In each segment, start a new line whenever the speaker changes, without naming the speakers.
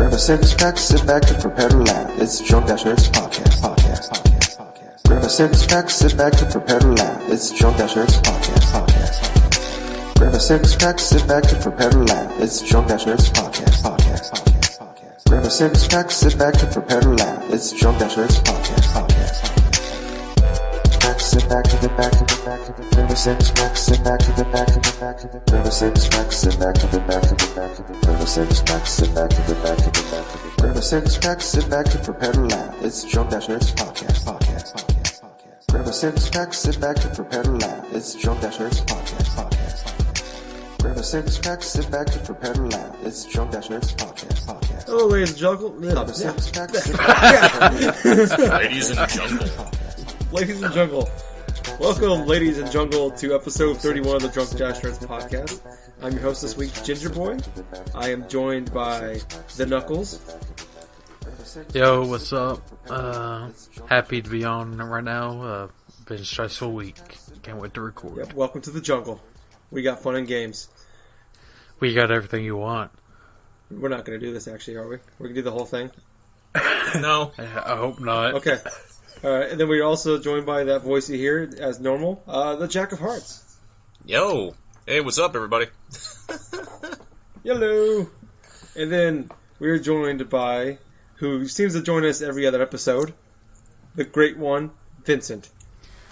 Grab a six pack, sit back and prepare to laugh. It's Drunk Dashers podcast. Grab a six pack, sit back and prepare to laugh. It's Drunk Dashers podcast. Grab a six pack, sit back and prepare to laugh. It's Drunk Dashers podcast. Grab a six pack, sit back and prepare to laugh. It's Drunk Dashers podcast. Sit back to the back of the back of the grab a six pack, sit back to the back of the back of the grab a six pack, sit back to the back of the back of the grab a six pack, sit back to the back of the back of the grab a six pack, sit back and prepare to laugh. It's Drunk Dashers podcast. Grab a six pack, sit back and prepare to laugh. It's Drunk Dashers podcast. Grab a six pack, sit back and prepare to laugh. It's Drunk Dashers podcast.
Hello, ladies and jungle.
Grab a six pack, sit back.
Ladies and jungle.
Ladies and jungle. Welcome, ladies and jungle, to episode 31 of the Drunk Dashers podcast. I'm your host this week, Gingerboy. I am joined by the Knuckles.
Yo, what's up? Happy to be on right now. Been a stressful week. Can't wait to record.
Yep, welcome to the jungle. We got fun and games.
We got everything you want.
We're not going to do this, actually, are we? We're going to do the whole thing?
No.
I hope not.
Okay. Alright, and then we're also joined by that voice you hear, as normal, the Jack of Hearts.
Yo. Hey, what's up, everybody?
Hello. And then we're joined by, who seems to join us every other episode, the great one, Vincent.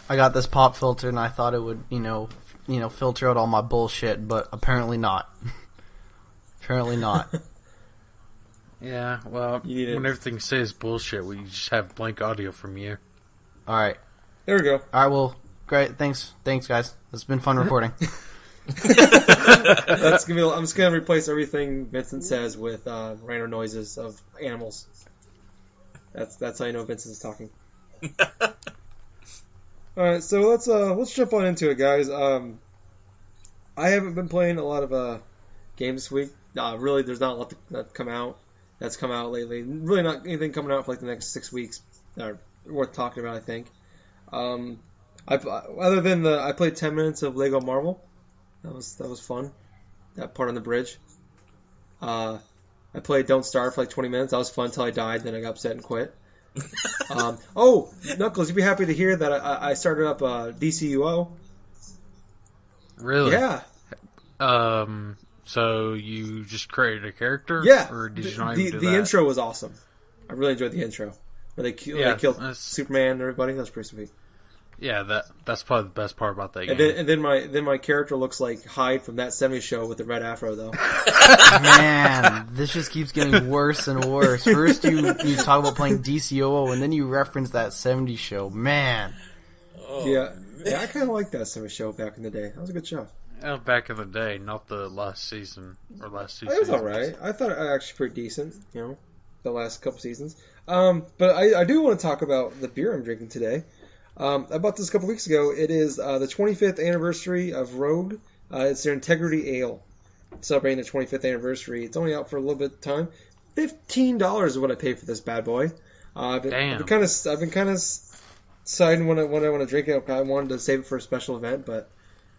I got this pop filter and I thought it would, filter out all my bullshit, but apparently not. Apparently not.
Yeah, well, when everything says bullshit, we just have blank audio from you.
Alright.
There we go.
Alright, well, great. Thanks, guys. It's been fun recording.
I'm just gonna replace everything Vincent says with random noises of animals. That's how you know Vincent's talking. Alright, so let's jump on into it, guys. I haven't been playing a lot of games this week. Really, there's not a lot that's come out lately. Really not anything coming out for like the next 6 weeks that are worth talking about, I think. I played 10 minutes of Lego Marvel. That was fun. That part on the bridge. I played Don't Starve for like 20 minutes. That was fun until I died. Then I got upset and quit. Knuckles, you'd be happy to hear that I started up DCUO.
Really?
Yeah.
So you just created a character?
Yeah.
Or did you not even do
the
that?
intro was awesome. I really enjoyed the intro. Where they killed Superman and everybody. That was pretty sweet.
Yeah, that's probably the best part about that game.
And then my character looks like Hyde from That 70s Show with the red afro, though.
Man, this just keeps getting worse and worse. First you talk about playing DCOO, and then you reference That 70s Show. Man.
Yeah, I kind of liked That 70s Show back in the day. That was a good show.
Back in the day, not the last season or last 2
seasons. It was alright. I thought it was actually pretty decent, the last couple seasons. But I do want to talk about the beer I'm drinking today. I bought this a couple weeks ago. It is the 25th anniversary of Rogue. It's their Integrity Ale. Celebrating their 25th anniversary. It's only out for a little bit of time. $15 is what I paid for this bad boy. I've been kind of deciding when I want to drink it. I wanted to save it for a special event, but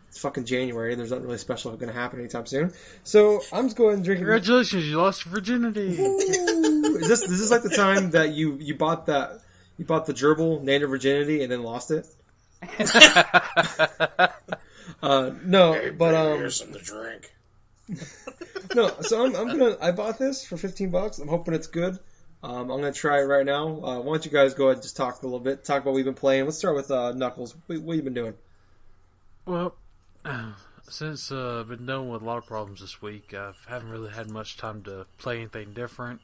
it's fucking January and there's nothing really special going to happen anytime soon. So I'm just going and drinking.
Congratulations, you lost your virginity.
Is this like the time that you bought the gerbil, named her virginity, and then lost it? No,
hey,
but
here's something to drink.
No, so I bought this for $15. I'm hoping it's good. I'm gonna try it right now. Why don't you guys go ahead and just talk a little bit, talk about what we've been playing. Let's start with Knuckles. What have you been doing?
Well, since I've been dealing with a lot of problems this week, I haven't really had much time to play anything different.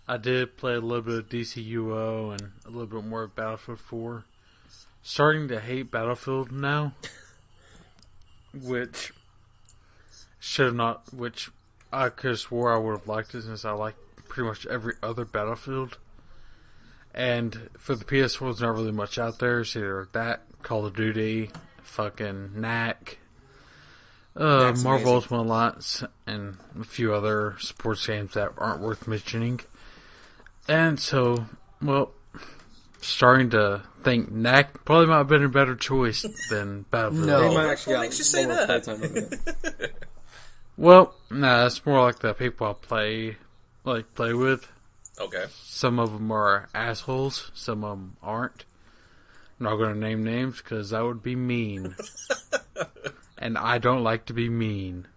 I did play a little bit of DCUO and a little bit more of Battlefield 4. Starting to hate Battlefield now, which I could have swore I would have liked it since I like pretty much every other Battlefield. And for the PS4, there's not really much out there. It's either that, Call of Duty, fucking Knack, Marvel Ultimate Alliance, and a few other sports games that aren't worth mentioning. And so, starting to think Knack probably might have been a better choice than Battlefield.
No.
What makes you say that?
Well, it's more like the people I play like play with.
Okay.
Some of them are assholes. Some of them aren't. I'm not going to name names because that would be mean. And I don't like to be mean.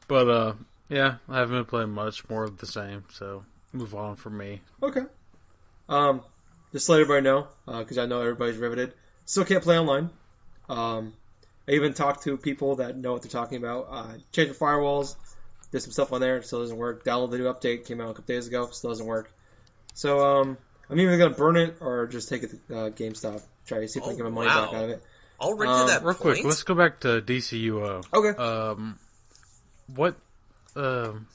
But, yeah, I haven't been playing much. More of the same. So, move on from me.
Okay. Just to let everybody know, because I know everybody's riveted. Still can't play online. I even talked to people that know what they're talking about. Changed the firewalls. Did some stuff on there. Still doesn't work. Downloaded the new update. Came out a couple days ago. Still doesn't work. So, I'm either going to burn it or just take it to GameStop. Try to see if I can get my money back out of it.
Already to that
real
point?
quick, let's go back to DCUO.
Okay.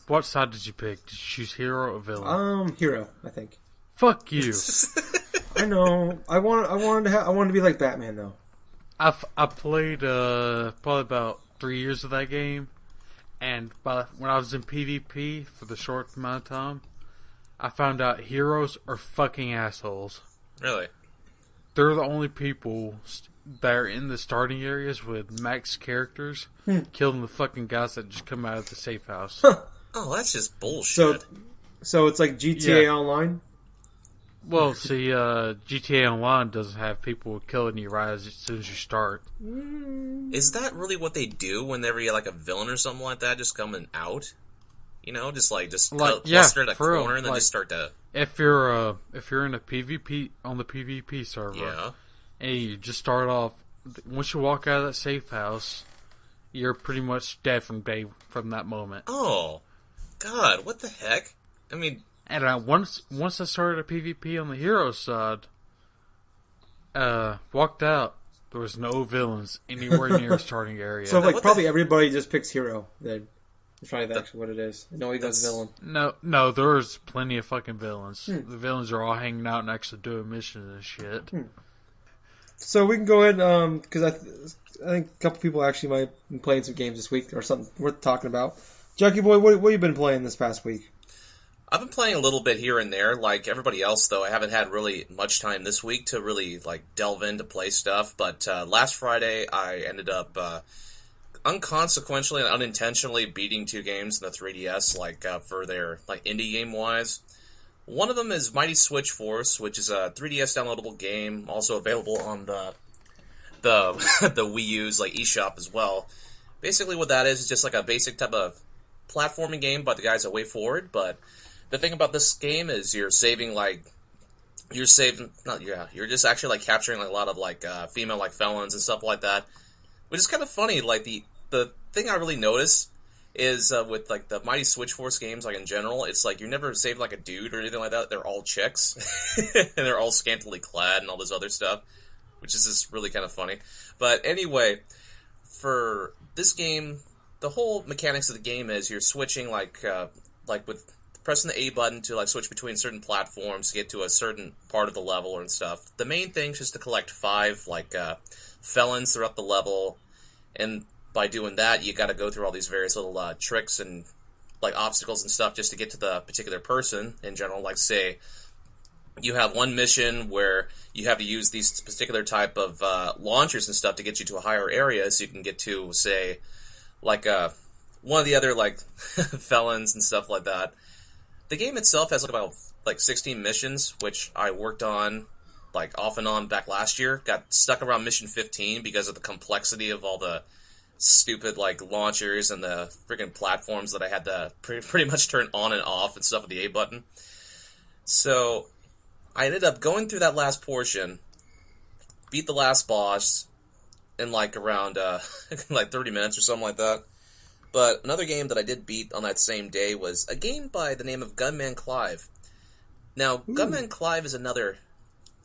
What side did you pick? Did you choose hero or villain?
Hero, I think.
Fuck you.
I know. I wanted to be like Batman though.
I played probably about 3 years of that game, and when I was in PvP for the short amount of time, I found out heroes are fucking assholes.
Really?
They're the only people that are in the starting areas with max characters, killing the fucking guys that just come out of the safe house.
Oh, that's just bullshit.
So it's like GTA Online?
Well, see, GTA Online doesn't have people killing you right as soon as you start.
Is that really what they do whenever you like a villain or something like that just coming out? You know, just cluster at a corner and then just start to...
If you're in a PvP, on the PvP server, and you just start off, once you walk out of that safe house, you're pretty much dead from that moment.
Oh, God, what the heck? I mean...
And once I started a PvP on the hero side, walked out, there was no villains anywhere near a starting area.
So probably everybody just picks hero then. That's probably actually what it is. No, he goes villain.
No, there's plenty of fucking villains. The villains are all hanging out and actually doing missions and shit.
So we can go ahead, because I think a couple people actually might have been playing some games this week or something worth talking about. Jackie Boy, what have you been playing this past week?
I've been playing a little bit here and there, like everybody else, though. I haven't had really much time this week to really delve into play stuff. But last Friday, I ended up unconsequentially and unintentionally beating 2 games in the 3DS, for their indie game wise. One of them is Mighty Switch Force, which is a 3DS downloadable game, also available on the Wii U's eShop as well. Basically, what that is just a basic type of platforming game by the guys at Way Forward, but the thing about this game is you're just actually capturing a lot of female felons and stuff like that, which is kind of funny. The thing I really notice is with the Mighty Switch Force games in general, it's you're never saved a dude or anything like that. They're all chicks and they're all scantily clad and all this other stuff, which is just really kind of funny. But anyway, for this game, the whole mechanics of the game is you're switching with pressing the A button to switch between certain platforms to get to a certain part of the level and stuff. The main thing is just to collect 5 felons throughout the level, and by doing that, you got to go through all these various little tricks and obstacles and stuff just to get to the particular person in general. Say you have one mission where you have to use these particular type of launchers and stuff to get you to a higher area, so you can get to say one of the other felons and stuff like that. The game itself has about 16 missions, which I worked on off and on back last year. Got stuck around mission 15 because of the complexity of all the stupid launchers and the freaking platforms that I had to pretty much turn on and off and stuff with the A button. So I ended up going through that last portion, beat the last boss in around 30 minutes or something like that. But another game that I did beat on that same day was a game by the name of Gunman Clive. Now, Gunman Clive is another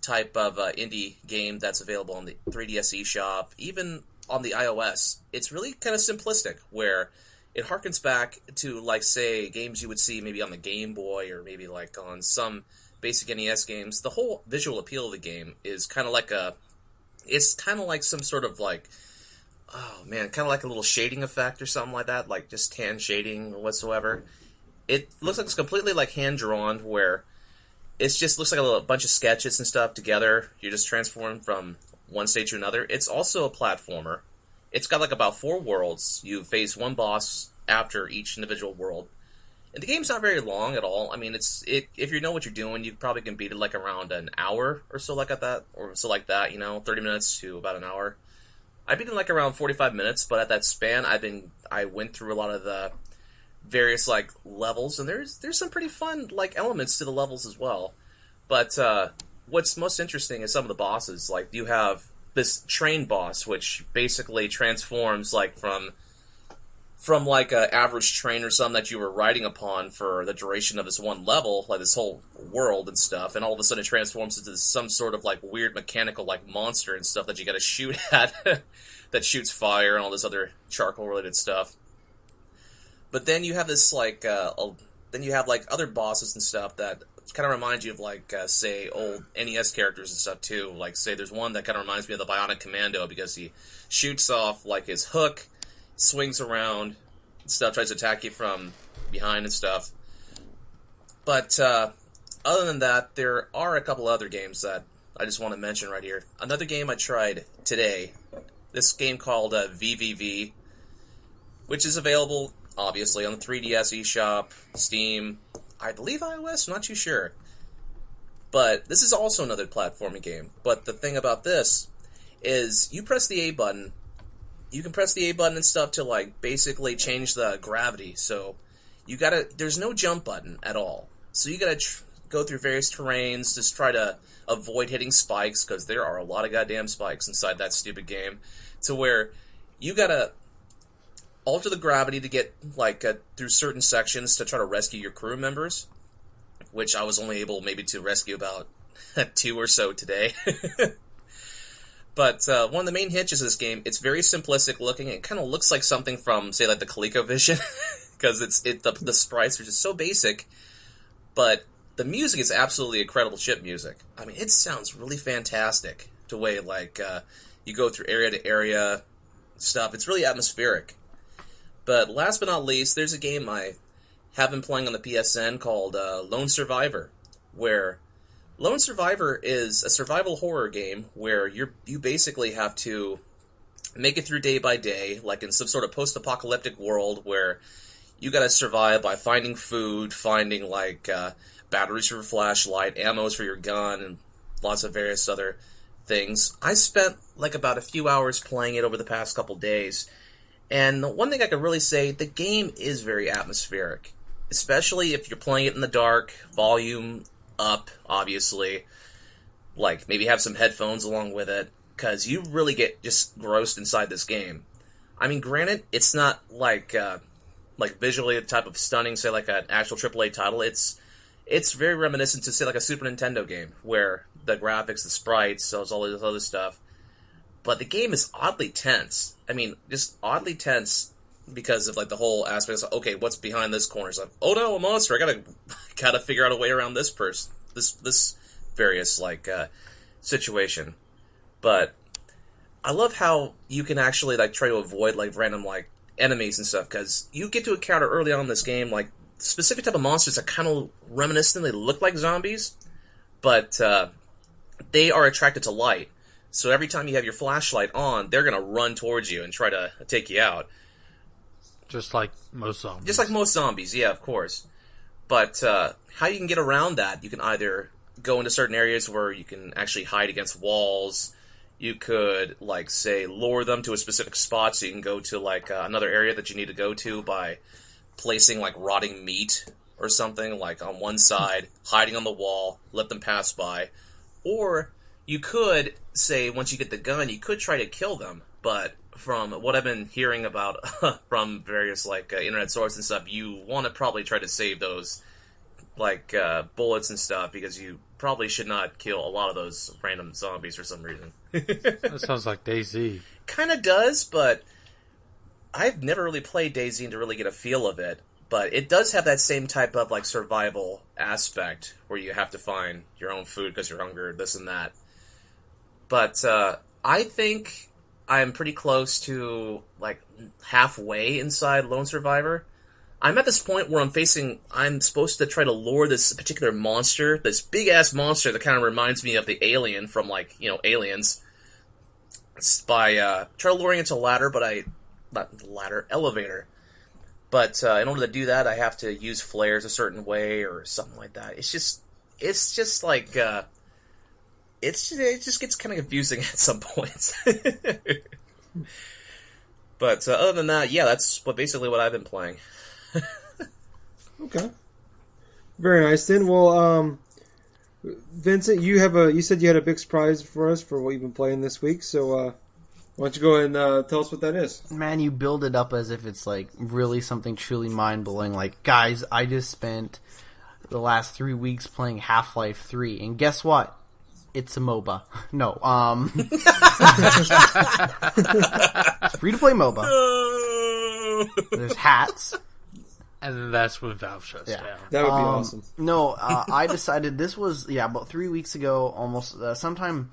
type of indie game that's available on the 3DS eShop, even on the iOS. It's really kind of simplistic, where it harkens back to, say, games you would see maybe on the Game Boy or maybe, on some basic NES games. The whole visual appeal of the game is kind of it's kind of like some sort of, kind of like a little shading effect or something like that, just tan shading or whatsoever. It looks like it's completely hand-drawn, where it just looks like a bunch of sketches and stuff together. You just transform from one stage to another. It's also a platformer. It's got about 4 worlds. You face one boss after each individual world. And the game's not very long at all. I mean, if you know what you're doing, you probably can beat it like around an hour or so like that, 30 minutes to about an hour. I beat it like around 45 minutes, but at that span, I went through a lot of the various like levels, and there's some pretty fun like elements to the levels as well. But what's most interesting is some of the bosses. Like you have this train boss, which basically transforms like from like an average train or something that you were riding upon for the duration of this one level, like this whole world and stuff, and all of a sudden it transforms into some sort of like weird mechanical like monster and stuff that you gotta shoot at that shoots fire and all this other charcoal related stuff. But then you have this like then you have like other bosses and stuff that kind of remind you of like say old NES characters and stuff too. Like say there's one that kind of reminds me of the Bionic Commando because he shoots off like his hook, swings around and stuff, tries to attack you from behind and stuff. But other than that, there are a couple other games that I just want to mention right here. Another game I tried today, this game called VVV, which is available obviously on the 3DS eShop, Steam, I believe iOS, not too sure. But this is also another platforming game. But the thing about this is you press the A button. You can press the A button and stuff to like basically change the gravity. So there's no jump button at all. So you gotta go through various terrains, just try to avoid hitting spikes, because there are a lot of goddamn spikes inside that stupid game, to where you gotta alter the gravity to get like through certain sections to try to rescue your crew members, which I was only able maybe to rescue about 2 or so today. But one of the main hitches of this game, it's very simplistic looking. It kind of looks like something from, say, like the ColecoVision, because the sprites are just so basic. But the music is absolutely incredible chip music. I mean, it sounds really fantastic. The way like you go through area to area stuff. It's really atmospheric. But last but not least, there's a game I have been playing on the PSN called Lone Survivor, where Lone Survivor is a survival horror game where you basically have to make it through day by day, like in some sort of post-apocalyptic world where you gotta survive by finding food, finding like batteries for your flashlight, ammos for your gun, and lots of various other things. I spent like about a few hours playing it over the past couple days, and the one thing I could really say, the game is very atmospheric, especially if you're playing it in the dark, volume up, obviously, like maybe have some headphones along with it, because you really get just grossed inside this game. I mean, granted, it's not like visually the type of stunning, say like an actual AAA title. It's very reminiscent to say like a Super Nintendo game, where the graphics, the sprites, all this other stuff. But the game is oddly tense. I mean, just oddly tense because of like the whole aspect of, okay, what's behind this corner? It's like, oh no, a monster! I gotta figure out a way around this this various like situation. But I love how you can actually like try to avoid like random like enemies and stuff, because you get to encounter early on in this game like specific type of monsters that kind of reminiscent. They look like zombies, but they are attracted to light. So every time you have your flashlight on, they're going to run towards you and try to take you out.
Just like most zombies.
Just like most zombies, yeah, of course. But how you can get around that, you can either go into certain areas where you can actually hide against walls. You could, like, say, lure them to a specific spot so you can go to, like, another area that you need to go to by placing, like, rotting meat or something, like, on one side, hiding on the wall, let them pass by. Or you could, say, once you get the gun, you could try to kill them, but from what I've been hearing about from various, like, internet sources and stuff, you want to probably try to save those, like, bullets and stuff, because you probably should not kill a lot of those random zombies for some reason.
That sounds like DayZ.
Kind of does, but I've never really played DayZ to really get a feel of it. But it does have that same type of, like, survival aspect, where you have to find your own food because you're hungry, this and that. But I think I'm pretty close to, like, halfway inside Lone Survivor. I'm at this point where I'm supposed to try to lure this particular monster, this big-ass monster that kind of reminds me of the alien from, like, you know, Aliens, by try luring it to elevator. But in order to do that, I have to use flares a certain way or something like that. It's just like it just gets kind of confusing at some points. But other than that, yeah, that's basically what I've been playing.
Okay. Very nice then. Well, Vincent, you said you had a big surprise for us for what you've been playing this week. So why don't you go ahead and tell us what that is?
Man, you build it up as if it's like really something truly mind-blowing. Like, guys, I just spent the last 3 weeks playing Half-Life 3, and guess what? It's a MOBA. No, it's free-to-play MOBA. There's hats.
And then that's when Valve shuts down.
That would be awesome.
No, I decided this was, about 3 weeks ago, almost sometime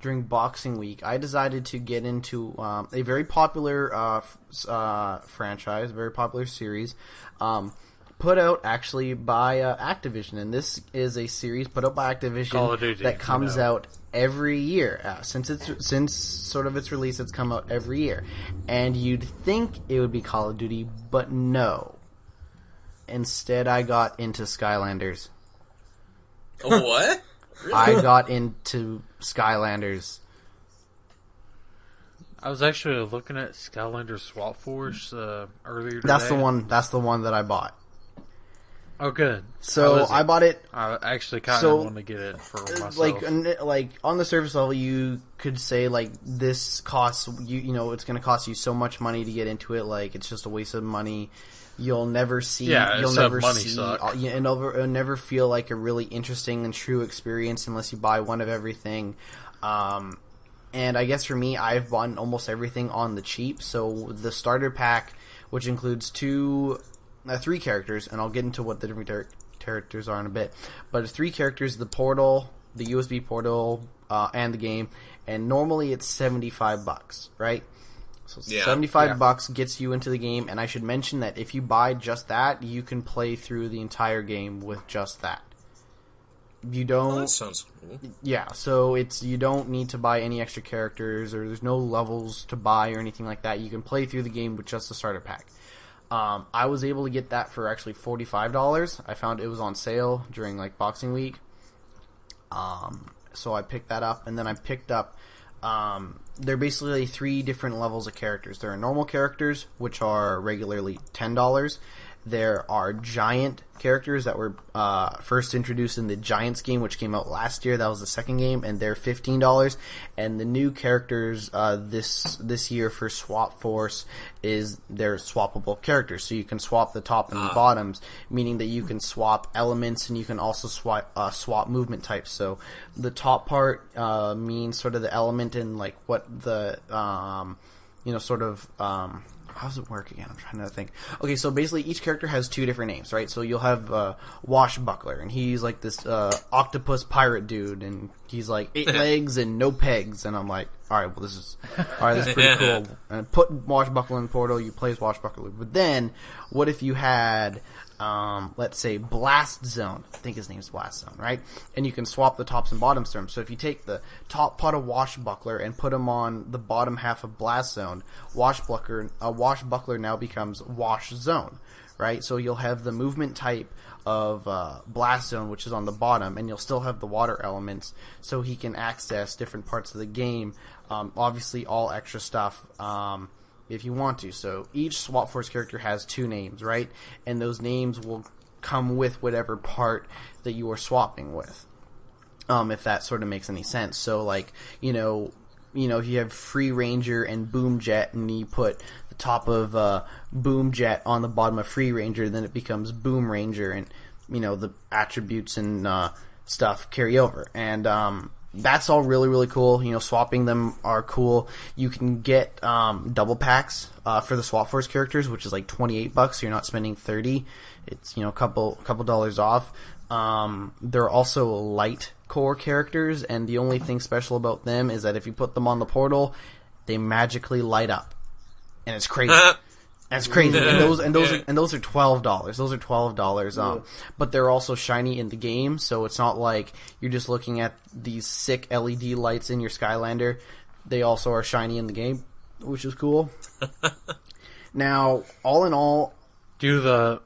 during Boxing Week, I decided to get into a very popular franchise, very popular series, put out actually by Activision, and this is a series put out by Activision
Call of Duty,
that comes out every year. Since sort of its release, it's come out every year, and you'd think it would be Call of Duty, but no. Instead, I got into Skylanders.
What? Really?
I got into Skylanders.
I was actually looking at Skylanders Swap Force earlier today.
That's the one. That's the one that I bought.
Oh, good.
So I bought it.
I actually kind of want to get it for myself.
Like on the surface level, you could say like this costs you. It's going to cost you so much money to get into it. Like it's just a waste of money. You'll never see. You'll never see. It'll never feel like a really interesting and true experience unless you buy one of everything. And I guess for me, I've bought almost everything on the cheap. So the starter pack, which includes 3 characters, and I'll get into what the different characters are in a bit. But it's 3 characters: the portal, the USB portal, and the game. And normally it's $75, right? So $75 gets you into the game, and I should mention that if you buy just that, you can play through the entire game with just that. You don't.
Oh, that sounds cool.
Yeah, so you don't need to buy any extra characters, or there's no levels to buy or anything like that. You can play through the game with just the starter pack. I was able to get that for actually $45. I found it was on sale during like Boxing Week. So I picked that up, and then I picked up. There are basically 3 different levels of characters. There are normal characters, which are regularly $10. There are giant characters that were first introduced in the Giants game, which came out last year. That was the second game, and they're $15. And the new characters this year for Swap Force is they're swappable characters. So you can swap the top and the bottoms, meaning that you can swap elements and you can also swap movement types. So the top part means sort of the element and like what the how does it work again? I'm trying to think. Okay, so basically each character has 2 different names, right? So you'll have Washbuckler, and he's like this octopus pirate dude, and he's like 8 legs and no pegs, and I'm like, alright, this is pretty cool. And put Washbuckler in the portal, you play as Washbuckler. But then, what if you had, let's say, Blast Zone? I think his name's Blast Zone, right? And you can swap the tops and bottoms to him. So if you take the top part of Washbuckler and put him on the bottom half of Blast Zone, Washbuckler now becomes Wash Zone, right? So you'll have the movement type of Blast Zone, which is on the bottom, and you'll still have the water elements, so he can access different parts of the game. Obviously, all extra stuff if you want to. So each Swap Force character has 2 names, right? And those names will come with whatever part that you are swapping with. If that sort of makes any sense. So, like, if you have Free Ranger and Boom Jet, and you put the top of Boom Jet on the bottom of Free Ranger, then it becomes Boom Ranger, and the attributes and stuff carry over. And that's all really, really cool. Swapping them are cool. You can get double packs for the Swap Force characters, which is like $28, so you're not spending $30. It's a couple dollars off. There are also light core characters, and the only thing special about them is that if you put them on the portal, they magically light up, and it's crazy. That's crazy. And those are $12. Those are $12. But they're also shiny in the game, so it's not like you're just looking at these sick LED lights in your Skylander. They also are shiny in the game, which is cool. Now, all in all,
Do the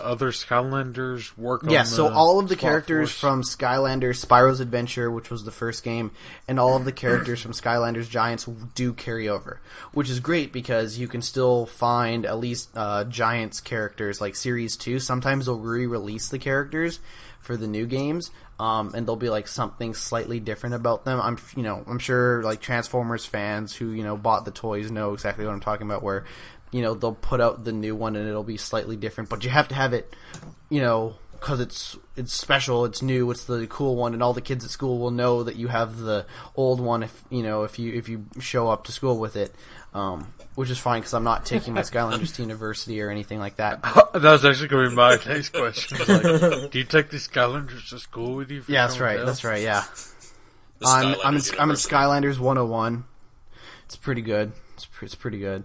other Skylanders work on
Yeah, so all of the
SWAT
characters
force?
from Skylanders Spyro's Adventure, which was the first game, and all of the characters from Skylanders Giants do carry over, which is great because you can still find at least Giants characters like Series 2. Sometimes they'll re-release the characters for the new games, and there'll be like something slightly different about them. I'm sure like Transformers fans who bought the toys know exactly what I'm talking about, where they'll put out the new one and it'll be slightly different, but you have to have it, because it's special, it's new, it's the cool one, and all the kids at school will know that you have the old one if you show up to school with it, which is fine because I'm not taking my Skylanders to university or anything like that.
That was actually going to be my next question. Like, do you take the Skylanders to school with you?
Yeah, that's right. Yeah, I'm in Skylanders 101. It's pretty good. It's pretty good.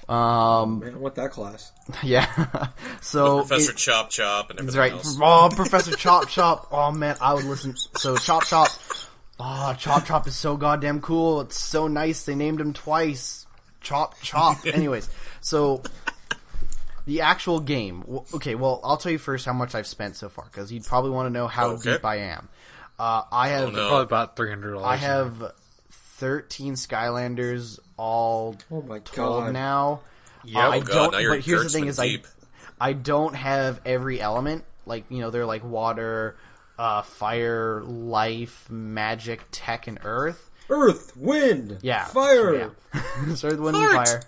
Man, I want that class.
Yeah. So
Professor Chop Chop and everything
right.
else.
Oh, Professor Chop Chop. Oh man, I would listen. So Chop Chop. Oh, Chop Chop is so goddamn cool. It's so nice. They named him twice. Chop Chop. Anyways, so the actual game. Okay, well, I'll tell you first how much I've spent so far because you'd probably want to know how deep I am. I have
Probably about $300.
I have 13 Skylanders all told now.
Yep.
I don't.
Now your
But here's the
dirt's
thing:
been
is
deep.
I don't have every element. Like they're like water, fire, life, magic, tech, and earth.
Earth, wind, fire.
Yeah. So earth, wind, and fire.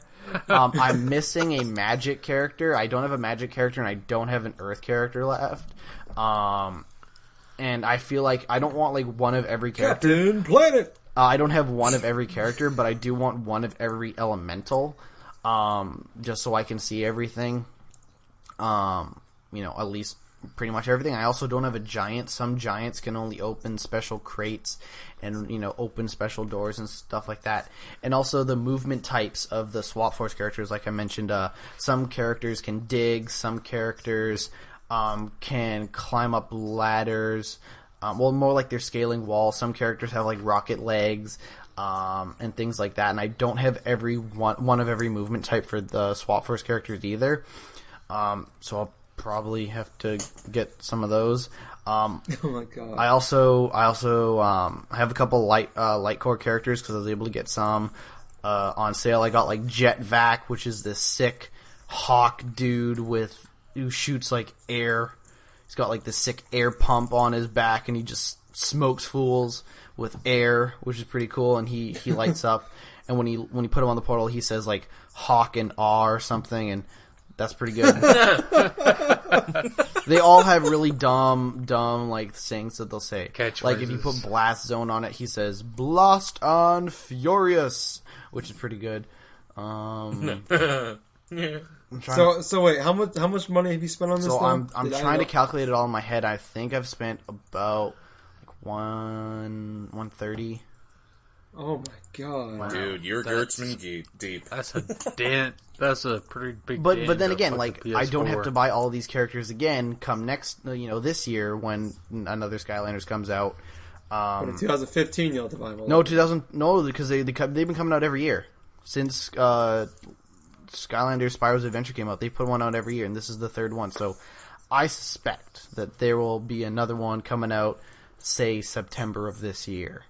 I'm missing a magic character. I don't have a magic character, and I don't have an earth character left. And I feel like I don't want like one of every character.
Captain Planet.
I don't have one of every character, but I do want one of every elemental, just so I can see everything. At least pretty much everything. I also don't have a giant. Some giants can only open special crates and, open special doors and stuff like that. And also the movement types of the SWAT Force characters, like I mentioned, some characters can dig, some characters can climb up ladders. More like they're scaling walls. Some characters have like rocket legs, and things like that. And I don't have every one of every movement type for the SWAT Force characters either. So I'll probably have to get some of those.
Oh my god!
I also have a couple light core characters because I was able to get some on sale. I got like Jet Vac, which is this sick hawk dude who shoots like air. He's got like this sick air pump on his back, and he just smokes fools with air, which is pretty cool. And he lights up. And when you put him on the portal, he says like "hawk" and "aw" or something, and that's pretty good. They all have really dumb like things that they'll say. Like if you put Blast Zone on it, he says "Blast on Furious," which is pretty good.
So wait, how much money have you spent on this?
So
now?
I'm trying to calculate it all in my head. I think I've spent about like 130.
Oh my god,
Wow.
Dude, your dirt's been deep.
That's a dent. That's a pretty big.
But
dent
then
of,
again,
like,
like
the
I don't have
PS4.
to buy all these characters again come next this year when another Skylanders comes out.
But in 2015 you'll have to buy them all.
No, because they've been coming out every year since Skylanders Spyro's Adventure came out. They put one out every year, and this is the third one. So I suspect that there will be another one coming out, say September of this year.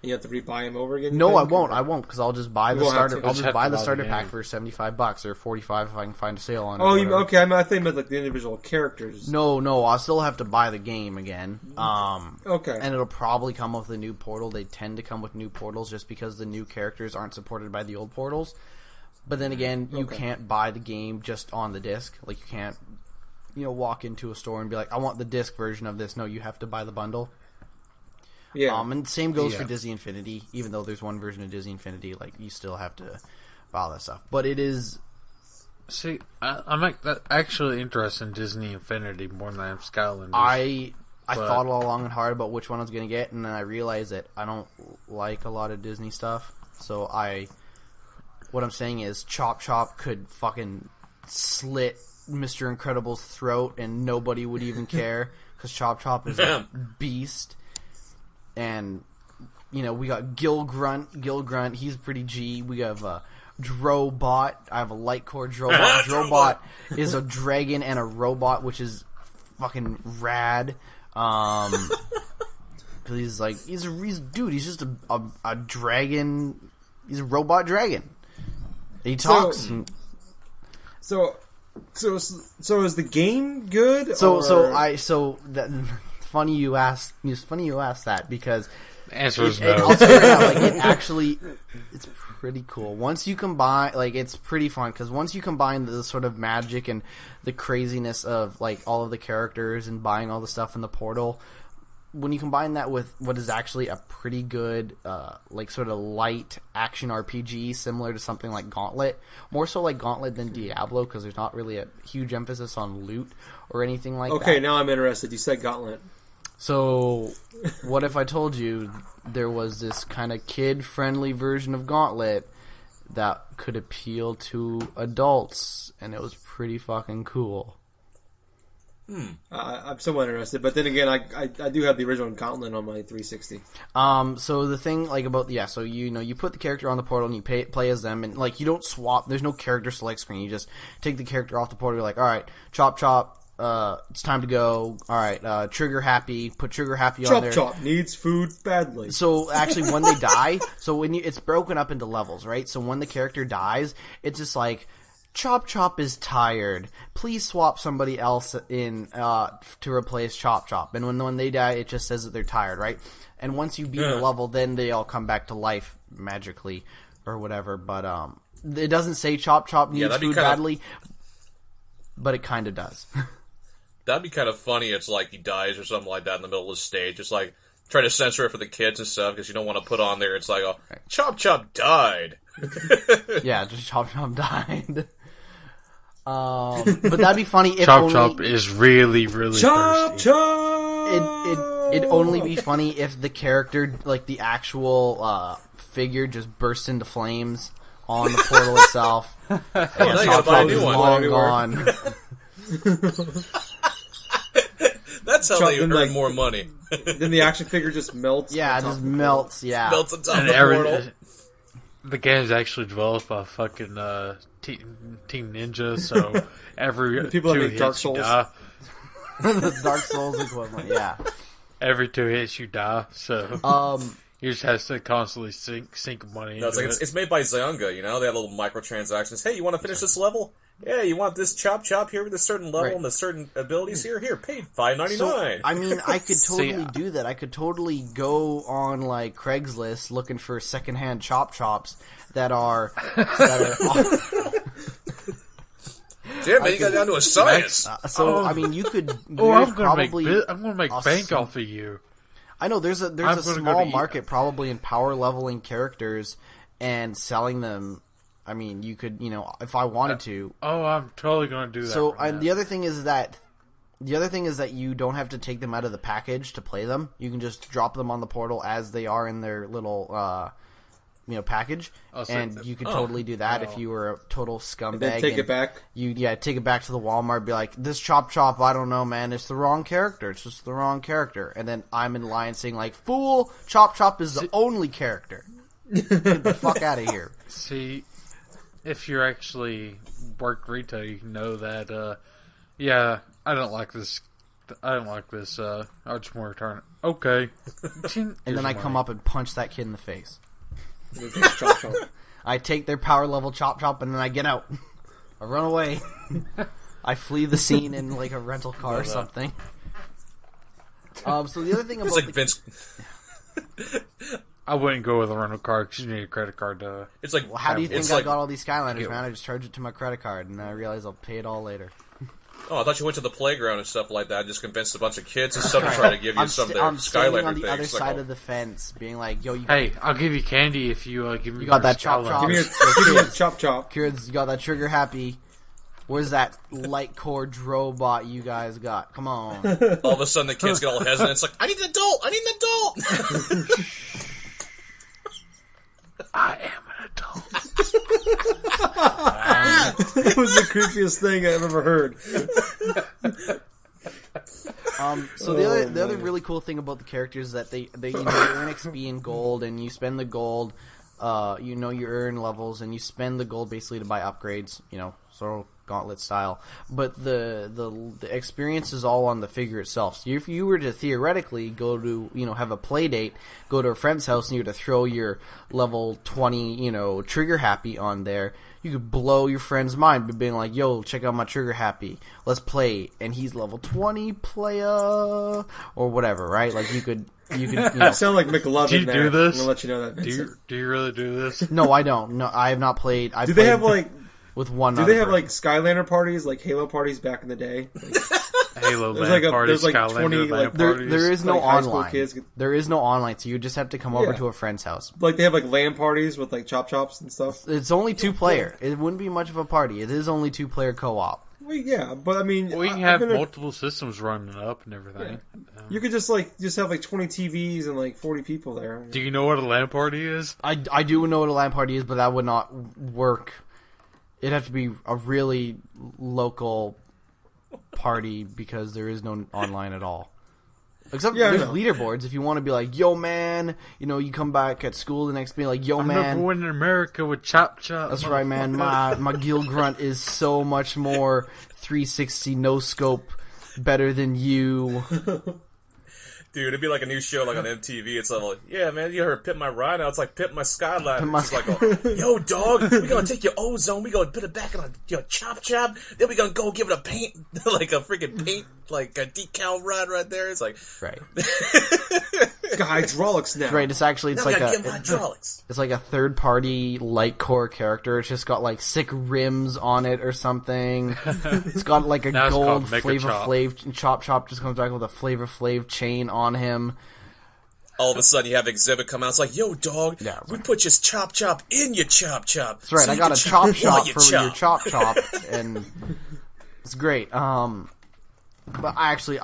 You have to rebuy them over again?
No, I won't, because I'll just buy the
won't have
starter.
to.
I'll
Just
just
have
buy
to
the
buy
starter
the
pack
game.
for $75 or $45 if I can find a sale on it.
Oh,
or whatever.
okay. I think meant like the individual characters.
No, I'll still have to buy the game again.
Okay.
And it'll probably come with a new portal. They tend to come with new portals just because the new characters aren't supported by the old portals. But then again, you can't buy the game just on the disc. Like you can't, walk into a store and be like, "I want the disc version of this." No, you have to buy the bundle.
Yeah.
And same goes for Disney Infinity. Even though there's one version of Disney Infinity, like you still have to buy all that stuff. But it is.
See, I'm like that actually interested in Disney Infinity more than I am Skylanders.
I thought all long and hard about which one I was going to get, and then I realized that I don't like a lot of Disney stuff. So what I'm saying is Chop Chop could fucking slit Mr. Incredible's throat and nobody would even care because Chop Chop is a beast. And we got Gil Grunt. He's pretty G. We have Drobot. I have a light core Drobot. Drobot is a dragon and a robot, which is fucking rad. He's just a dragon. He's a robot dragon. He talks.
So is the game good?
Funny you asked that because
The answer is no.
I'll tell you right now, it's pretty cool. Once you combine, it's pretty fun because once you combine the sort of magic and the craziness of all of the characters and buying all the stuff in the portal, when you combine that with what is actually a pretty good, sort of light action RPG, similar to something like Gauntlet, more so like Gauntlet than Diablo, because there's not really a huge emphasis on loot or anything like that.
Okay, now I'm interested. You said Gauntlet.
So, what if I told you there was this kind of kid-friendly version of Gauntlet that could appeal to adults, and it was pretty fucking cool.
I'm somewhat interested, but then again, I do have the original Gauntlet on my 360.
So the thing so you put the character on the portal and you play as them, and you don't swap. There's no character select screen. You just take the character off the portal. You're like, all right, chop chop. It's time to go. All right, Trigger Happy. Put Trigger Happy on there.
Chop needs food badly.
So actually, when they die, it's broken up into levels, right? So when the character dies, it's just like, Chop Chop is tired. Please swap somebody else in to replace Chop Chop. And when they die, it just says that they're tired, right? And once you beat the level, then they all come back to life magically or whatever. But it doesn't say Chop Chop needs food badly, but it kind of does.
That'd be kind of funny. It's like he dies or something like that in the middle of the stage. It's like try to censor it for the kids and stuff because you don't want to put on there. It's like, Chop Chop died.
Yeah, just Chop Chop died. But that'd be funny if
Chop Chop is really, really
Chop
thirsty.
Chop.
It'd only be funny if the character, the actual figure, just bursts into flames on the portal itself. And Chop Chop is long gone.
That's how they earn more money.
Then the action figure just melts.
Yeah, it just melts. Yeah,
melts on top of the portal.
The game's actually developed by fucking Team Ninja, so every
people that
2
make
hits
Dark
you
Souls.
die.
The Dark Souls equivalent. Yeah,
Every 2 hits you die, so you just have to constantly sink money.
No, it's made by Zynga. They have little microtransactions. Hey, you want to finish this level? Yeah, you want this Chop Chop here with a certain level and the certain abilities here? Here, pay $5.99.
So, I mean, I could totally do that. I could totally go on Craigslist looking for secondhand Chop Chops that are
Damn, man, you got down to a science.
I mean, you could.
I'm gonna make bank off of you.
I know there's a small market probably in power leveling characters and selling them. I mean, you could, if I wanted to.
Oh, I'm totally going to do that.
So the other thing is that you don't have to take them out of the package to play them. You can just drop them on the portal as they are in their little, package, and you could totally do that if you were a total scumbag.
And then take it back.
Take it back to the Walmart. Be like, this Chop Chop, I don't know, man. It's the wrong character. It's just the wrong character. And then I'm in line saying fool, Chop Chop is the only character. Get the fuck out of here.
See. If you actually worked retail, you know that, I don't like this. I just want to return it. Okay.
And then I come up and punch that kid in the face.
Chop Chop.
I take their power level Chop Chop and then I get out. I run away. I flee the scene in a rental car or something. So the other thing about
Vince.
I wouldn't go with a rental card because you need a credit card to...
It's like...
Well, how do you think I got all these Skylanders, man? I just charge it to my credit card, and then I realize I'll pay it all later.
Oh, I thought you went to the playground and stuff like that. Just convinced a bunch of kids and stuff to try to give you some of their
I'm standing
Skylander
on the
things.
other side of the fence, being like, yo,
Hey, I'll give you candy if you give me
you got
your
that Chop Chop.
Give me a Chop Chop.
Kids, you got that Trigger Happy. Where's that light core Drobot you guys got? Come on.
All of a sudden the kids get all hesitant. It's like, I need an adult! I need an adult!
I am an adult.
It was the creepiest thing I've ever heard.
So the other really cool thing about the characters is that they earn XP in gold, and you spend the gold you earn levels and you spend the gold basically to buy upgrades, so gauntlet style. But the experience is all on the figure itself. So if you were to theoretically go to, have a play date, go to a friend's house and you were to throw your level 20, trigger happy on there, you could blow your friend's mind by being like, yo, check out my trigger happy. Let's play. And he's level 20 playa or whatever, right? Like you could
You sound like McLovin.
Do you
there.
do this?
I'm gonna let you know that.
Do you really do this?
No, I don't. No, I have not played.
Do they have like
with one?
Do they have like Skylander parties, like Halo parties back in the day?
Halo
There's
LAN
like
parties,
there's like
Skylander
20
LAN
like
parties.
There is no
like high school
online.
kids.
There is no online, so you just have to come over
Yeah.
to a friend's house.
Like they have like LAN parties with like chop chops and stuff.
It's only 2-player. It wouldn't be much of a party. It is only 2-player co-op.
Well, yeah, but I mean,
We can have multiple systems running up and everything.
You could just have like 20 TVs and like 40 people there.
Do you know what a LAN party is?
I do know what a LAN party is, but that would not work. It'd have to be a really local party because there is no online at all. Except there's leaderboards if you want to be like, yo man, you come back at school the next day like, yo
I'm
man.
number one in America with Chop Chop.
That's right, man. My Gil Grunt is so much more 360 no scope better than you.
Dude, it'd be like a new show like on MTV. It's like, yeah, man, you heard Pimp My Ride? Now it's like Pimp My Skyline. It's like, yo, dog, we're going to take your ozone. We're going to put it back on your Chop Chop. Then we're going to go give it a paint, like a freaking paint, like a decal ride right there. It's like...
Right.
It's got hydraulics now.
Right, it's
now
like
we gotta give him hydraulics.
It's like a third party light core character. It's just got like sick rims on it or something. It's got like a
Now it's
gold
called Mega
Flavor
Chop.
Flav. Chop just comes back with a Flavor Flav chain on him.
All of a sudden, you have Exhibit come out. It's like, yo, dog,
Yeah,
we
right.
put your Chop Chop in your Chop Chop.
That's right.
so
I
you
got
can
a chop
while
shop
you
for your chop chop, and it's great. But I actually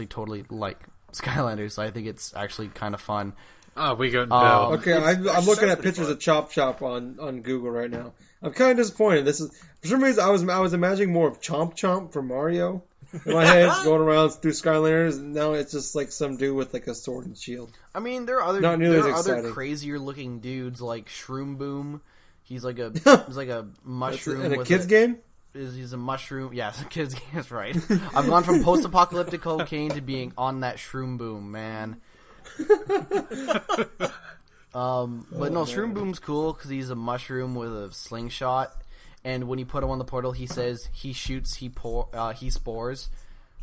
totally like Skylanders. So I think it's actually kind of fun.
Oh, we got
Okay, I'm looking
sounds
at
pretty
pictures
fun.
of Chop Chop on Google right now. I'm kind of disappointed. This is for some reason I was imagining more of Chomp Chomp from Mario in my head, going around through Skylanders. And now it's just like some dude with like a sword and shield.
I mean, there are other
Not nearly
there are
as
other
exciting.
crazier looking dudes like Shroom Boom. He's like a mushroom
In a
with
kids game.
He's a mushroom. Yeah, it's a kid's game. That's right. I've gone from post-apocalyptic cocaine to being on that Shroom Boom, man. But no, Shroom Boom's cool because he's a mushroom with a slingshot, and when you put him on the portal, he says he shoots, he spores,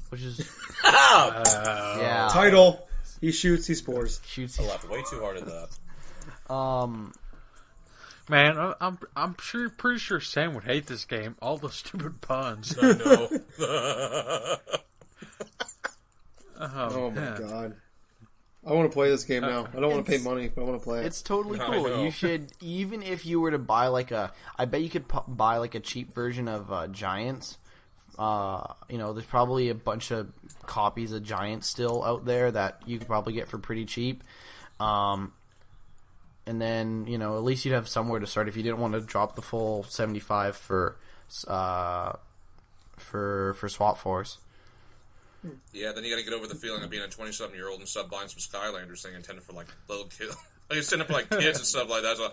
which is yeah.
Title: He shoots, he spores.
Shoots.
I laughed way too hard at that.
Man, I'm pretty sure Sam would hate this game. All the stupid puns.
I know.
Oh my
man.
god. I want to play this game now. I don't want to pay money, but I want to play it.
It's totally
I
cool.
know.
You should, even if you were to buy I bet you could buy like a cheap version of Giants. There's probably a bunch of copies of Giants still out there that you could probably get for pretty cheap. And then, at least you'd have somewhere to start if you didn't want to drop the full 75 for Swap Force.
Yeah, then you gotta get over the feeling of being a 20-something-year-old and stuff buying some Skylanders thing intended for, like, little kids. Like, it's intended for, like, kids and stuff like that. So,